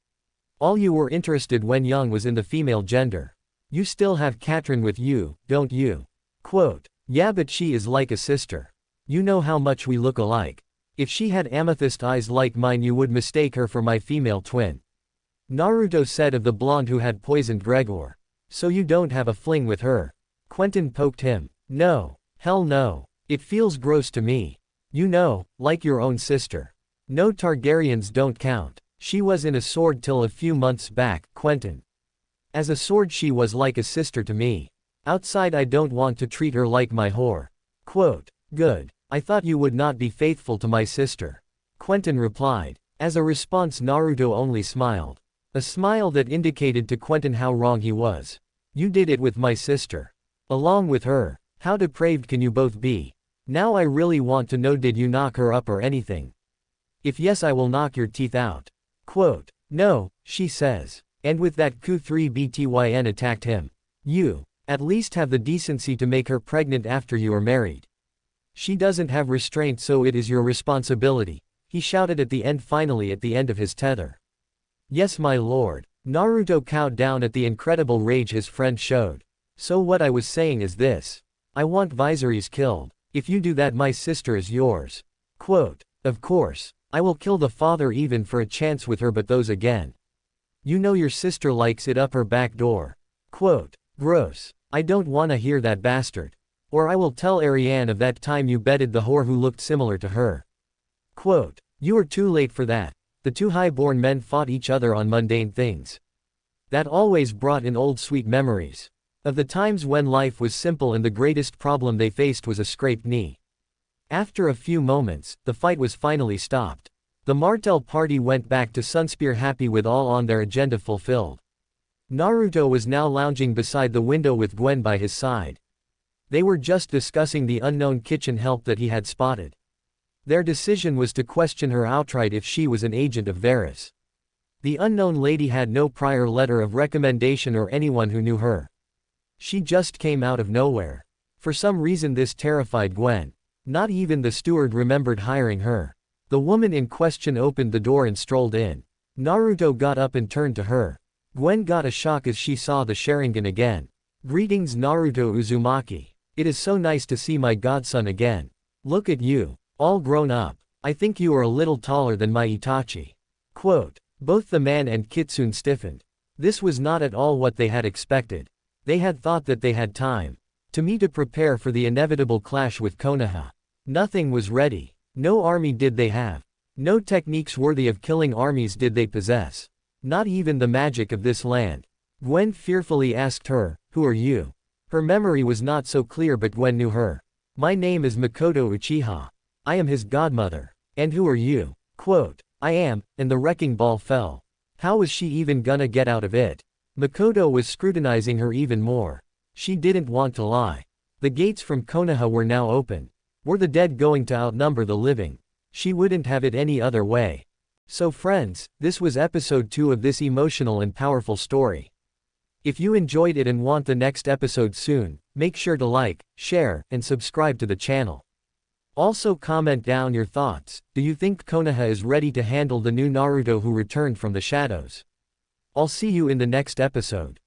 Speaker 1: All you were interested when young was in the female gender. You still have Katrin with you, don't you? Quote. Yeah, but she is like a sister. You know how much we look alike. If she had amethyst eyes like mine you would mistake her for my female twin. Naruto said of the blonde who had poisoned Gregor. So you don't have a fling with her? Quentin poked him. No. Hell no. It feels gross to me. You know, like your own sister. No, Targaryens don't count. She was in a sword till a few months back, Quentin. As a sword she was like a sister to me. Outside I don't want to treat her like my whore. Quote. Good. I thought you would not be faithful to my sister. Quentin replied. As a response Naruto only smiled. A smile that indicated to Quentin how wrong he was. You did it with my sister. Along with her. How depraved can you both be? Now I really want to know, did you knock her up or anything? If yes, I will knock your teeth out. Quote. No, she says. And with that Q3 BTYN attacked him. You, at least have the decency to make her pregnant after you are married. She doesn't have restraint, so it is your responsibility, he shouted at the end, finally at the end of his tether. Yes, my lord. Naruto cowed down at the incredible rage his friend showed. So what I was saying is this. I want Viserys killed. If you do that, my sister is yours. Quote. Of course. I will kill the father even for a chance with her, but those again. You know your sister likes it up her back door. Quote. Gross. I don't wanna hear that bastard. Or I will tell Ariane of that time you bedded the whore who looked similar to her. Quote. You are too late for that. The two high-born men fought each other on mundane things. That always brought in old sweet memories. Of the times when life was simple and the greatest problem they faced was a scraped knee. After a few moments, the fight was finally stopped. The Martell party went back to Sunspear happy with all on their agenda fulfilled. Naruto was now lounging beside the window with Gwen by his side. They were just discussing the unknown kitchen help that he had spotted. Their decision was to question her outright if she was an agent of Varys. The unknown lady had no prior letter of recommendation or anyone who knew her. She just came out of nowhere. For some reason this terrified Gwen. Not even the steward remembered hiring her. The woman in question opened the door and strolled in. Naruto got up and turned to her. Gwen got a shock as she saw the Sharingan again. Greetings Naruto Uzumaki. It is so nice to see my godson again. Look at you. All grown up. I think you are a little taller than my Itachi. Quote. Both the man and Kitsune stiffened. This was not at all what they had expected. They had thought that they had time to prepare for the inevitable clash with Konoha. Nothing was ready. No army did they have. No techniques worthy of killing armies did they possess. Not even the magic of this land. Gwen fearfully asked her, who are you? Her memory was not so clear, but Gwen knew her. My name is Makoto Uchiha. I am his godmother. And who are you? Quote. I am, and the wrecking ball fell. How was she even gonna get out of it? Makoto was scrutinizing her even more. She didn't want to lie. The gates from Konoha were now open. Were the dead going to outnumber the living? She wouldn't have it any other way. So friends, this was episode 2 of this emotional and powerful story. If you enjoyed it and want the next episode soon, make sure to like, share, and subscribe to the channel. Also comment down your thoughts. Do you think Konoha is ready to handle the new Naruto who returned from the shadows? I'll see you in the next episode.